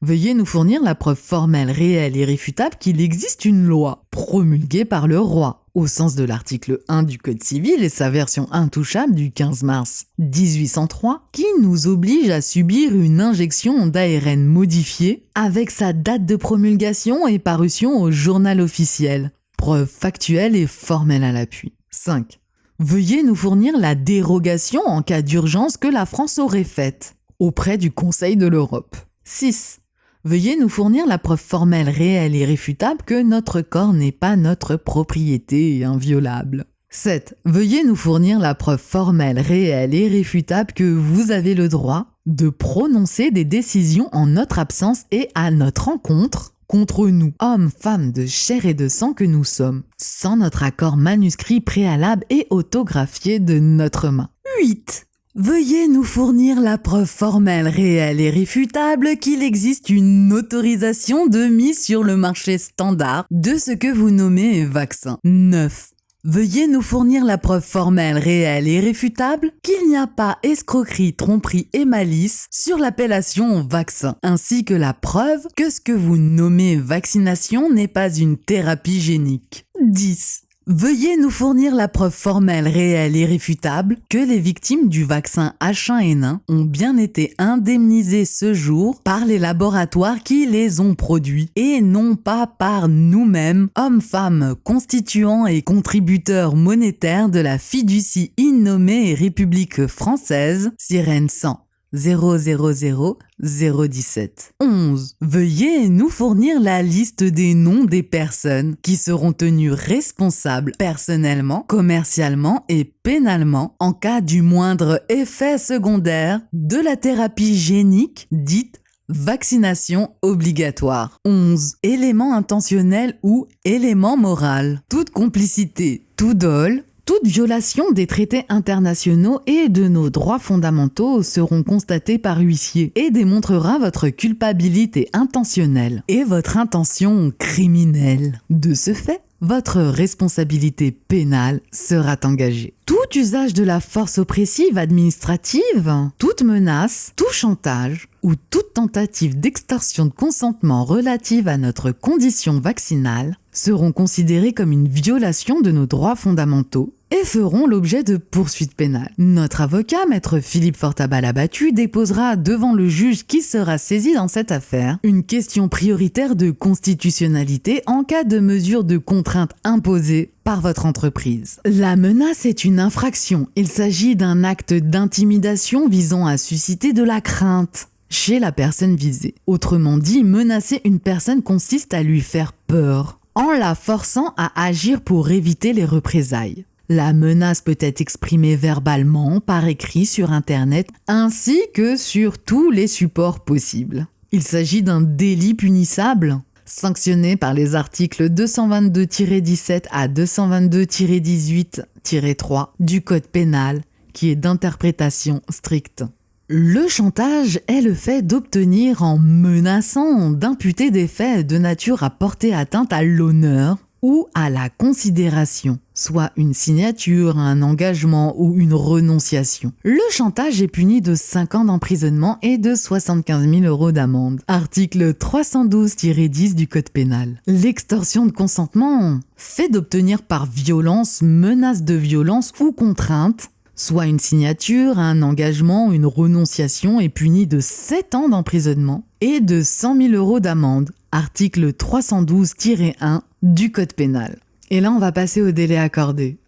Veuillez nous fournir la preuve formelle, réelle et irréfutable qu'il existe une loi promulguée par le roi, au sens de l'article 1 du Code civil et sa version intouchable du 15 mars 1803, qui nous oblige à subir une injection d'ARN modifiée avec sa date de promulgation et parution au journal officiel. Preuve factuelle et formelle à l'appui. 5. Veuillez nous fournir la dérogation en cas d'urgence que la France aurait faite auprès du Conseil de l'Europe. 6. Veuillez nous fournir la preuve formelle, réelle et irréfutable que notre corps n'est pas notre propriété inviolable. 7. Veuillez nous fournir la preuve formelle, réelle et irréfutable que vous avez le droit de prononcer des décisions en notre absence et à notre encontre contre nous, hommes, femmes de chair et de sang que nous sommes, sans notre accord manuscrit préalable et autographié de notre main. 8. Veuillez nous fournir la preuve formelle, réelle et réfutable qu'il existe une autorisation de mise sur le marché standard de ce que vous nommez vaccin. 9. Veuillez nous fournir la preuve formelle, réelle et réfutable qu'il n'y a pas escroquerie, tromperie et malice sur l'appellation vaccin, ainsi que la preuve que ce que vous nommez vaccination n'est pas une thérapie génique. 10. Veuillez nous fournir la preuve formelle, réelle et réfutable que les victimes du vaccin H1N1 ont bien été indemnisées ce jour par les laboratoires qui les ont produits et non pas par nous-mêmes, hommes, femmes, constituants et contributeurs monétaires de la fiducie innommée République française, Sirène 100. 000-017. 11. Veuillez nous fournir la liste des noms des personnes qui seront tenues responsables personnellement, commercialement et pénalement en cas du moindre effet secondaire de la thérapie génique dite vaccination obligatoire. 11. Élément intentionnel ou élément moral. Toute complicité, tout dol, toute violation des traités internationaux et de nos droits fondamentaux seront constatées par huissier et démontrera votre culpabilité intentionnelle et votre intention criminelle. De ce fait, votre responsabilité pénale sera engagée. Tout usage de la force oppressive administrative, toute menace, tout chantage ou toute tentative d'extorsion de consentement relative à notre condition vaccinale seront considérés comme une violation de nos droits fondamentaux et feront l'objet de poursuites pénales. Notre avocat, maître Philippe Fortabal-Abattu, déposera devant le juge qui sera saisi dans cette affaire une question prioritaire de constitutionnalité en cas de mesure de contrainte imposée par votre entreprise. La menace est une infraction. Il s'agit d'un acte d'intimidation visant à susciter de la crainte chez la personne visée. Autrement dit, menacer une personne consiste à lui faire peur, en la forçant à agir pour éviter les représailles. La menace peut être exprimée verbalement, par écrit, sur Internet, ainsi que sur tous les supports possibles. Il s'agit d'un délit punissable, sanctionné par les articles 222-17 à 222-18-3 du Code pénal, qui est d'interprétation stricte. Le chantage est le fait d'obtenir en menaçant d'imputer des faits de nature à porter atteinte à l'honneur ou à la considération, soit une signature, un engagement ou une renonciation. Le chantage est puni de 5 ans d'emprisonnement et de 75 000 € d'amende. Article 312-10 du Code pénal. L'extorsion de consentement, fait d'obtenir par violence, menace de violence ou contrainte, soit une signature, un engagement, une renonciation est puni de 7 ans d'emprisonnement et de 100 000 € d'amende. Article 312-1 du Code pénal. Et là, on va passer au délai accordé.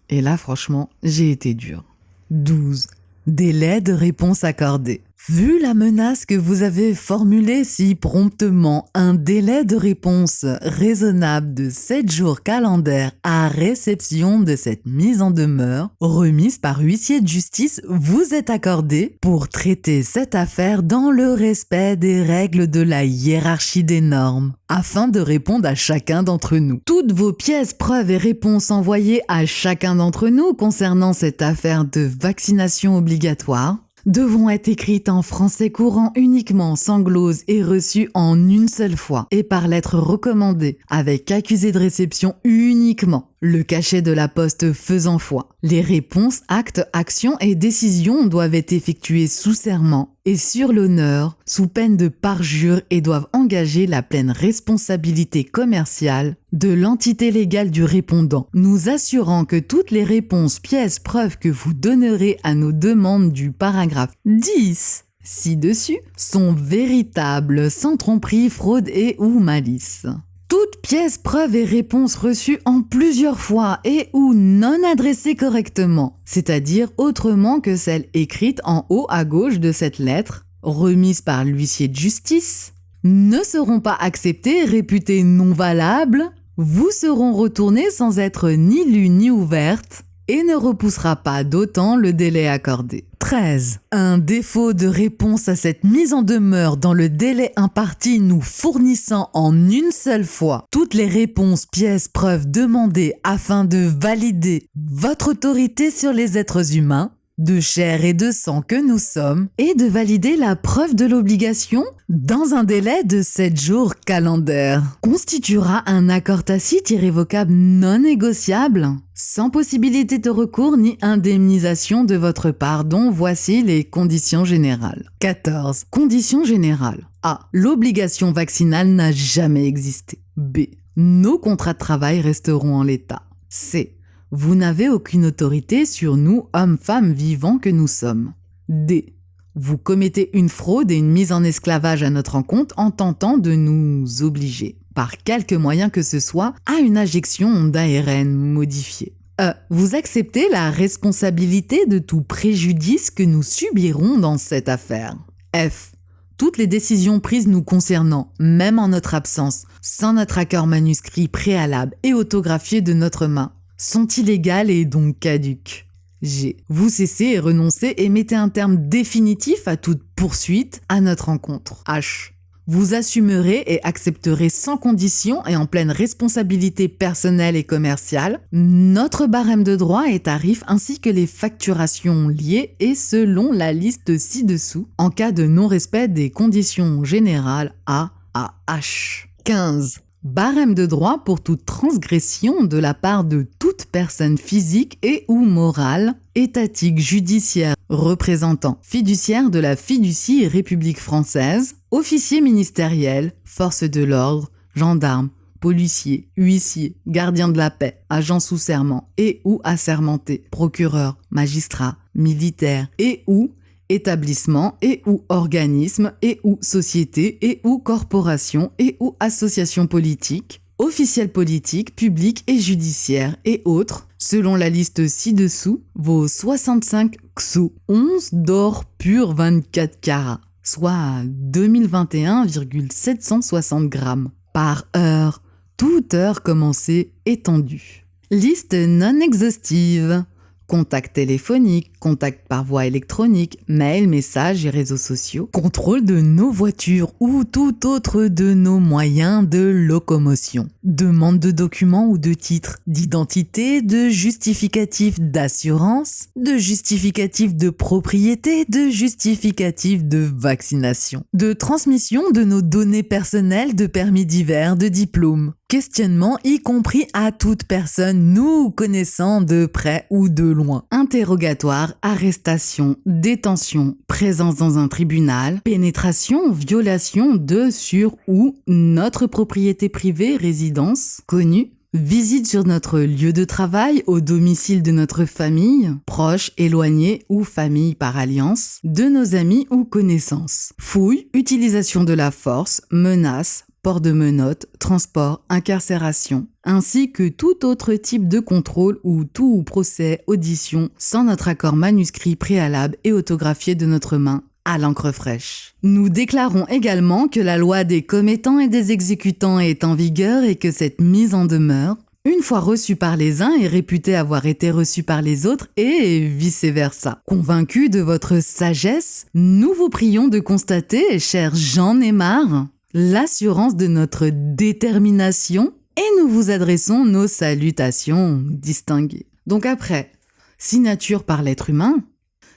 Et là, franchement, j'ai été dur. 12. Délai de réponse accordé. Vu la menace que vous avez formulée si promptement, un délai de réponse raisonnable de 7 jours calendaires à réception de cette mise en demeure, remise par huissier de justice, vous est accordé pour traiter cette affaire dans le respect des règles de la hiérarchie des normes, afin de répondre à chacun d'entre nous. Toutes vos pièces, preuves et réponses envoyées à chacun d'entre nous concernant cette affaire de vaccination obligatoire devront être écrites en français courant uniquement, sans glose et reçues en une seule fois et par lettre recommandée, avec accusé de réception uniquement. Le cachet de la poste faisant foi. Les réponses, actes, actions et décisions doivent être effectuées sous serment et sur l'honneur, sous peine de parjure et doivent engager la pleine responsabilité commerciale de l'entité légale du répondant, nous assurant que toutes les réponses, pièces, preuves que vous donnerez à nos demandes du paragraphe 10 ci-dessus sont véritables, sans tromperie, fraude et ou malice. Toute pièce, preuve et réponse reçue en plusieurs fois et ou non adressée correctement, c'est-à-dire autrement que celle écrite en haut à gauche de cette lettre, remise par l'huissier de justice, ne seront pas acceptées, réputées non valables, vous seront retournées sans être ni lues ni ouvertes et ne repoussera pas d'autant le délai accordé. 13. Un défaut de réponse à cette mise en demeure dans le délai imparti nous fournissant en une seule fois toutes les réponses, pièces, preuves demandées afin de valider votre autorité sur les êtres humains, de chair et de sang que nous sommes, et de valider la preuve de l'obligation dans un délai de 7 jours calendaires, constituera un accord tacite irrévocable non négociable, sans possibilité de recours ni indemnisation de votre part, dont voici les conditions générales. 14. Conditions générales. A. L'obligation vaccinale n'a jamais existé. B. Nos contrats de travail resteront en l'état. C. Vous n'avez aucune autorité sur nous, hommes, femmes, vivants que nous sommes. D. Vous commettez une fraude et une mise en esclavage à notre encontre en tentant de nous obliger, par quelque moyen que ce soit, à une injection d'ARN modifié. E. Vous acceptez la responsabilité de tout préjudice que nous subirons dans cette affaire. F. Toutes les décisions prises nous concernant, même en notre absence, sans notre accord manuscrit préalable et autographié de notre main, sont illégales et donc caduques. G. Vous cessez et renoncez et mettez un terme définitif à toute poursuite à notre encontre. H. Vous assumerez et accepterez sans condition et en pleine responsabilité personnelle et commerciale notre barème de droits et tarifs ainsi que les facturations liées et selon la liste ci-dessous en cas de non-respect des conditions générales A à H. 15. Barème de droit pour toute transgression de la part de toute personne physique et ou morale, étatique, judiciaire, représentant, fiduciaire de la fiducie République française, officier ministériel, force de l'ordre, gendarme, policier, huissier, gardien de la paix, agent sous serment et ou assermenté, procureur, magistrat, militaire et ou établissement et ou organisme et ou société et ou corporation et ou association politique, officiel politique, public et judiciaire et autres, selon la liste ci-dessous, vaut 65 xu, 11 d'or pur 24 carats, soit 2021,760 grammes par heure, toute heure commencée étendue. Liste non exhaustive. Contact téléphonique, contact par voie électronique, mail, messages et réseaux sociaux, contrôle de nos voitures ou tout autre de nos moyens de locomotion, demande de documents ou de titres d'identité, de justificatifs d'assurance, de justificatifs de propriété, de justificatifs de vaccination, de transmission de nos données personnelles, de permis divers, de diplômes, questionnement y compris à toute personne nous connaissant de près ou de loin, interrogatoire, arrestation, détention, présence dans un tribunal, pénétration, violation de sur ou notre propriété privée, résidence connue, visite sur notre lieu de travail, au domicile de notre famille, proches, éloignés ou famille par alliance, de nos amis ou connaissances, fouille, utilisation de la force, menace, port de menottes, transport, incarcération, ainsi que tout autre type de contrôle ou tout procès, audition, sans notre accord manuscrit préalable et autographié de notre main, à l'encre fraîche. Nous déclarons également que la loi des commettants et des exécutants est en vigueur et que cette mise en demeure, une fois reçue par les uns, est réputée avoir été reçue par les autres et vice-versa. Convaincus de votre sagesse, nous vous prions de constater, cher Jean Neymar, l'assurance de notre détermination et nous vous adressons nos salutations distinguées. Donc après, signature par l'être humain,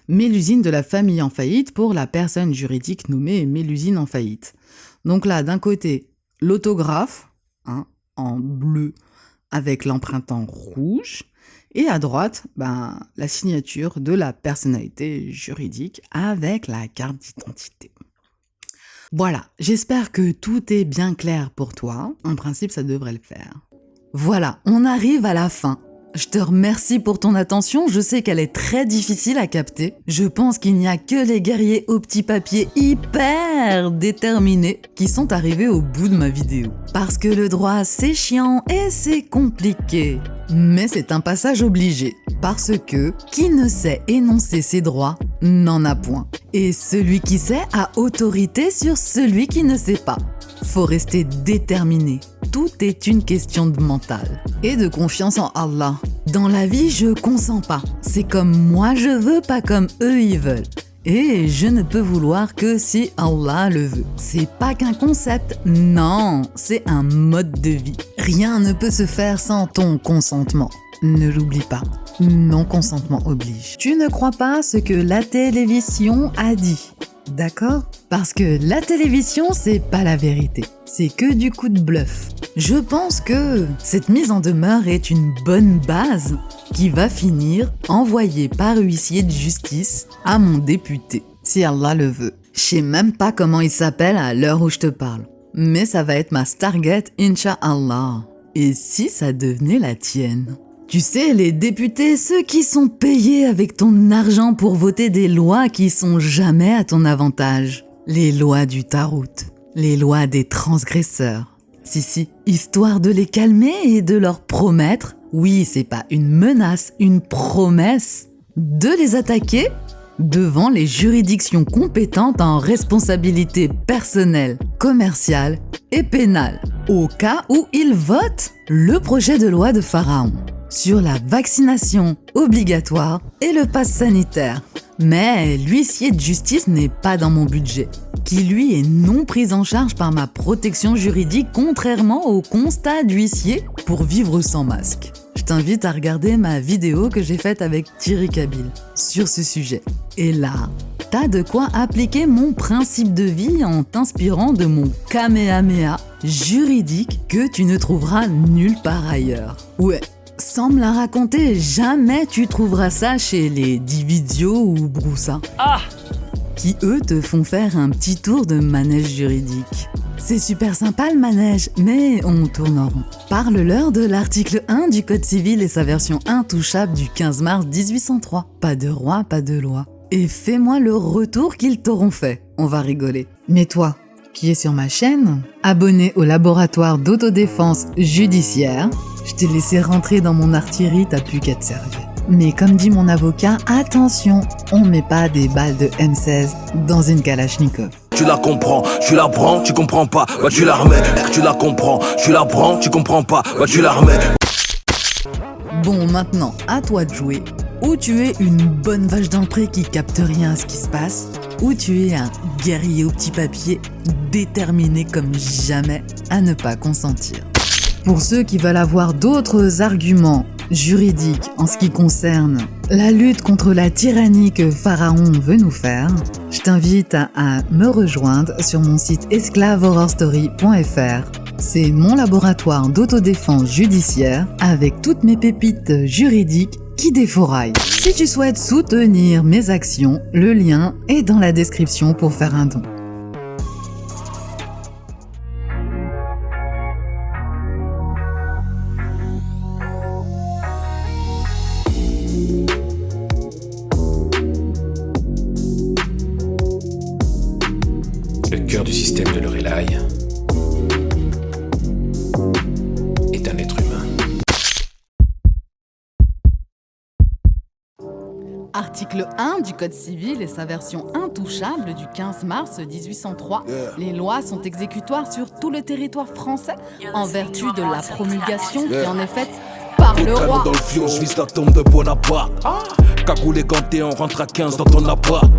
Mélusine de la famille en faillite pour la personne juridique nommée Mélusine en faillite. Donc là, d'un côté, l'autographe, en bleu avec l'empreinte en rouge, et à droite, la signature de la personnalité juridique avec la carte d'identité. Voilà, j'espère que tout est bien clair pour toi. En principe, ça devrait le faire. Voilà, on arrive à la fin. Je te remercie pour ton attention, je sais qu'elle est très difficile à capter. Je pense qu'il n'y a que les guerriers au petit papier hyper déterminés qui sont arrivés au bout de ma vidéo. Parce que le droit, c'est chiant et c'est compliqué. Mais c'est un passage obligé, parce que qui ne sait énoncer ses droits n'en a point. Et celui qui sait a autorité sur celui qui ne sait pas. Faut rester déterminé. Tout est une question de mental et de confiance en Allah. Dans la vie, je consens pas. C'est comme moi je veux, pas comme eux ils veulent. Et je ne peux vouloir que si Allah le veut. C'est pas qu'un concept, non, c'est un mode de vie. Rien ne peut se faire sans ton consentement. Ne l'oublie pas, non-consentement oblige. Tu ne crois pas ce que la télévision a dit, d'accord? Parce que la télévision, c'est pas la vérité. C'est que du coup de bluff. Je pense que cette mise en demeure est une bonne base qui va finir envoyée par huissier de justice à mon député, si Allah le veut. Je sais même pas comment il s'appelle à l'heure où je te parle, mais ça va être ma Stargate, Inch'Allah. Et si ça devenait la tienne? Tu sais, les députés, ceux qui sont payés avec ton argent pour voter des lois qui sont jamais à ton avantage. Les lois du Tarout, les lois des transgresseurs. Si, histoire de les calmer et de leur promettre, oui, c'est pas une menace, une promesse, de les attaquer devant les juridictions compétentes en responsabilité personnelle, commerciale et pénale, au cas où ils votent le projet de loi de Pharaon sur la vaccination obligatoire et le pass sanitaire. Mais l'huissier de justice n'est pas dans mon budget, qui lui est non pris en charge par ma protection juridique contrairement au constat d'huissier pour vivre sans masque. Je t'invite à regarder ma vidéo que j'ai faite avec Thierry Kabil sur ce sujet. Et là, t'as de quoi appliquer mon principe de vie en t'inspirant de mon Kamehameha juridique que tu ne trouveras nulle part ailleurs. Ouais. Sans me la raconter, jamais tu trouveras ça chez les Dividio ou Broussa. Qui eux te font faire un petit tour de manège juridique. C'est super sympa le manège, mais on tourne en rond. Parle-leur de l'article 1 du Code civil et sa version intouchable du 15 mars 1803. Pas de roi, pas de loi. Et fais-moi le retour qu'ils t'auront fait. On va rigoler. Mais toi, qui es sur ma chaîne, abonné au laboratoire d'autodéfense judiciaire, je t'ai laissé rentrer dans mon artillerie, t'as plus qu'à te servir. Mais comme dit mon avocat, attention, on met pas des balles de M16 dans une Kalachnikov. Tu la comprends, tu la prends, tu comprends pas, bah tu la remets. Tu la comprends, tu la prends, tu comprends pas, bah tu la remets. Bon, maintenant, à toi de jouer. Ou tu es une bonne vache dans le pré qui capte rien à ce qui se passe, ou tu es un guerrier au petit papier déterminé comme jamais à ne pas consentir. Pour ceux qui veulent avoir d'autres arguments juridiques en ce qui concerne la lutte contre la tyrannie que Pharaon veut nous faire, je t'invite à me rejoindre sur mon site esclavehorrorstory.fr. C'est mon laboratoire d'autodéfense judiciaire avec toutes mes pépites juridiques qui défouraillent. Si tu souhaites soutenir mes actions, le lien est dans la description pour faire un don. Le cœur du système de Lorelai est un être humain. Article 1 du Code civil et sa version intouchable du 15 mars 1803. Les lois sont exécutoires sur tout le territoire français en vertu de la promulgation qui en est faite par le roi. Dans le fion, je vise la tombe de Bonaparte. Cagoulé ganté, on rentre à 15 dans ton appart.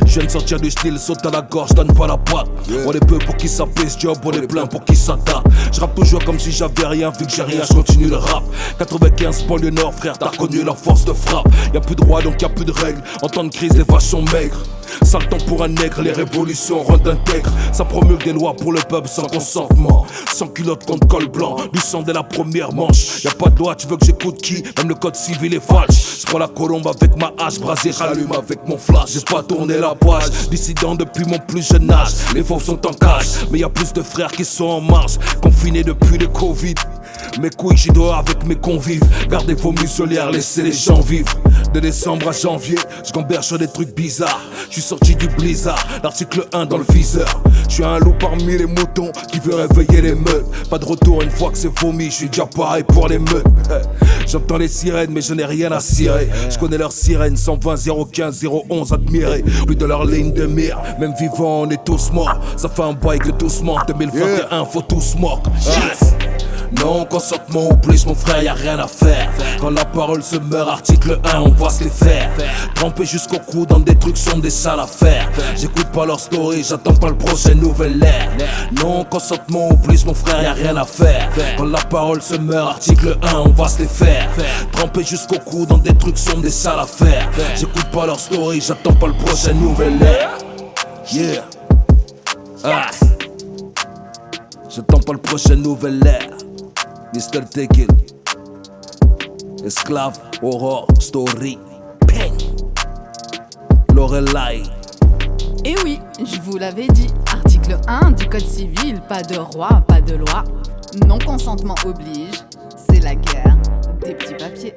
Je viens de sortir du style, saute à la gorge, donne pas la patte. On est peu pour qui ça pèse job, on est plein pour qui ça tape. Je rappe toujours comme si j'avais rien, vu que j'ai rien, je continue le rap. 95 banlieue nord, frère, t'as reconnu leur force de frappe. Y'a plus de roi donc y'a plus de règles. En temps de crise, les vaches sont maigres. Sale temps pour un nègre, les révolutions rendent intègres. Ça promulgue des lois pour le peuple sans consentement. Sans culotte contre col blanc, du sang dès la première manche. Y'a pas de loi, tu veux que j'écoute qui? Même le code civil est falche. Je prends la colombe avec ma hache, brasée, j'allume avec mon flash. J'ai pas tourné la page, dissident depuis mon plus jeune âge. Les faux sont en cage, mais y'a plus de frères qui sont en marche. Confinés depuis le Covid. Mes couilles, j'y dors avec mes convives. Gardez vos muselières, laissez les gens vivre. De décembre à janvier, je gamberge sur des trucs bizarres. Je suis sorti du blizzard, l'article 1 dans le viseur. Je suis un loup parmi les moutons qui veut réveiller les meutes. Pas de retour une fois que c'est vomi, je suis déjà pareil pour les meutes. J'entends les sirènes mais je n'ai rien à cirer. Je connais leurs sirènes, 120 015 011 admirés. Plus de leur ligne de mire, même vivant on est tous morts. Ça fait un bail que tous mentent, 2021 faut tous morts. Yes. Non, consentement oblige mon frère, y'a rien à faire. Quand la parole se meurt, article 1, on va se les faire. Trempé jusqu'au cou dans des trucs sont des sales affaires. J'écoute pas leur story, j'attends pas le prochain nouvel air. Non, consentement oblige mon frère, y'a rien à faire. Quand la parole se meurt, article 1, on va se les faire. Trempé jusqu'au cou dans des trucs sont des sales affaires. J'écoute pas leur story, j'attends pas le prochain nouvel air. Yeah. Ah. J'attends pas le prochain nouvel air. Mr. Tequil. Esclave, Horror, Story. Ping. Lorelai. Et oui, je vous l'avais dit, article 1 du Code civil, pas de roi, pas de loi. Non-consentement oblige, c'est la guerre des petits papiers.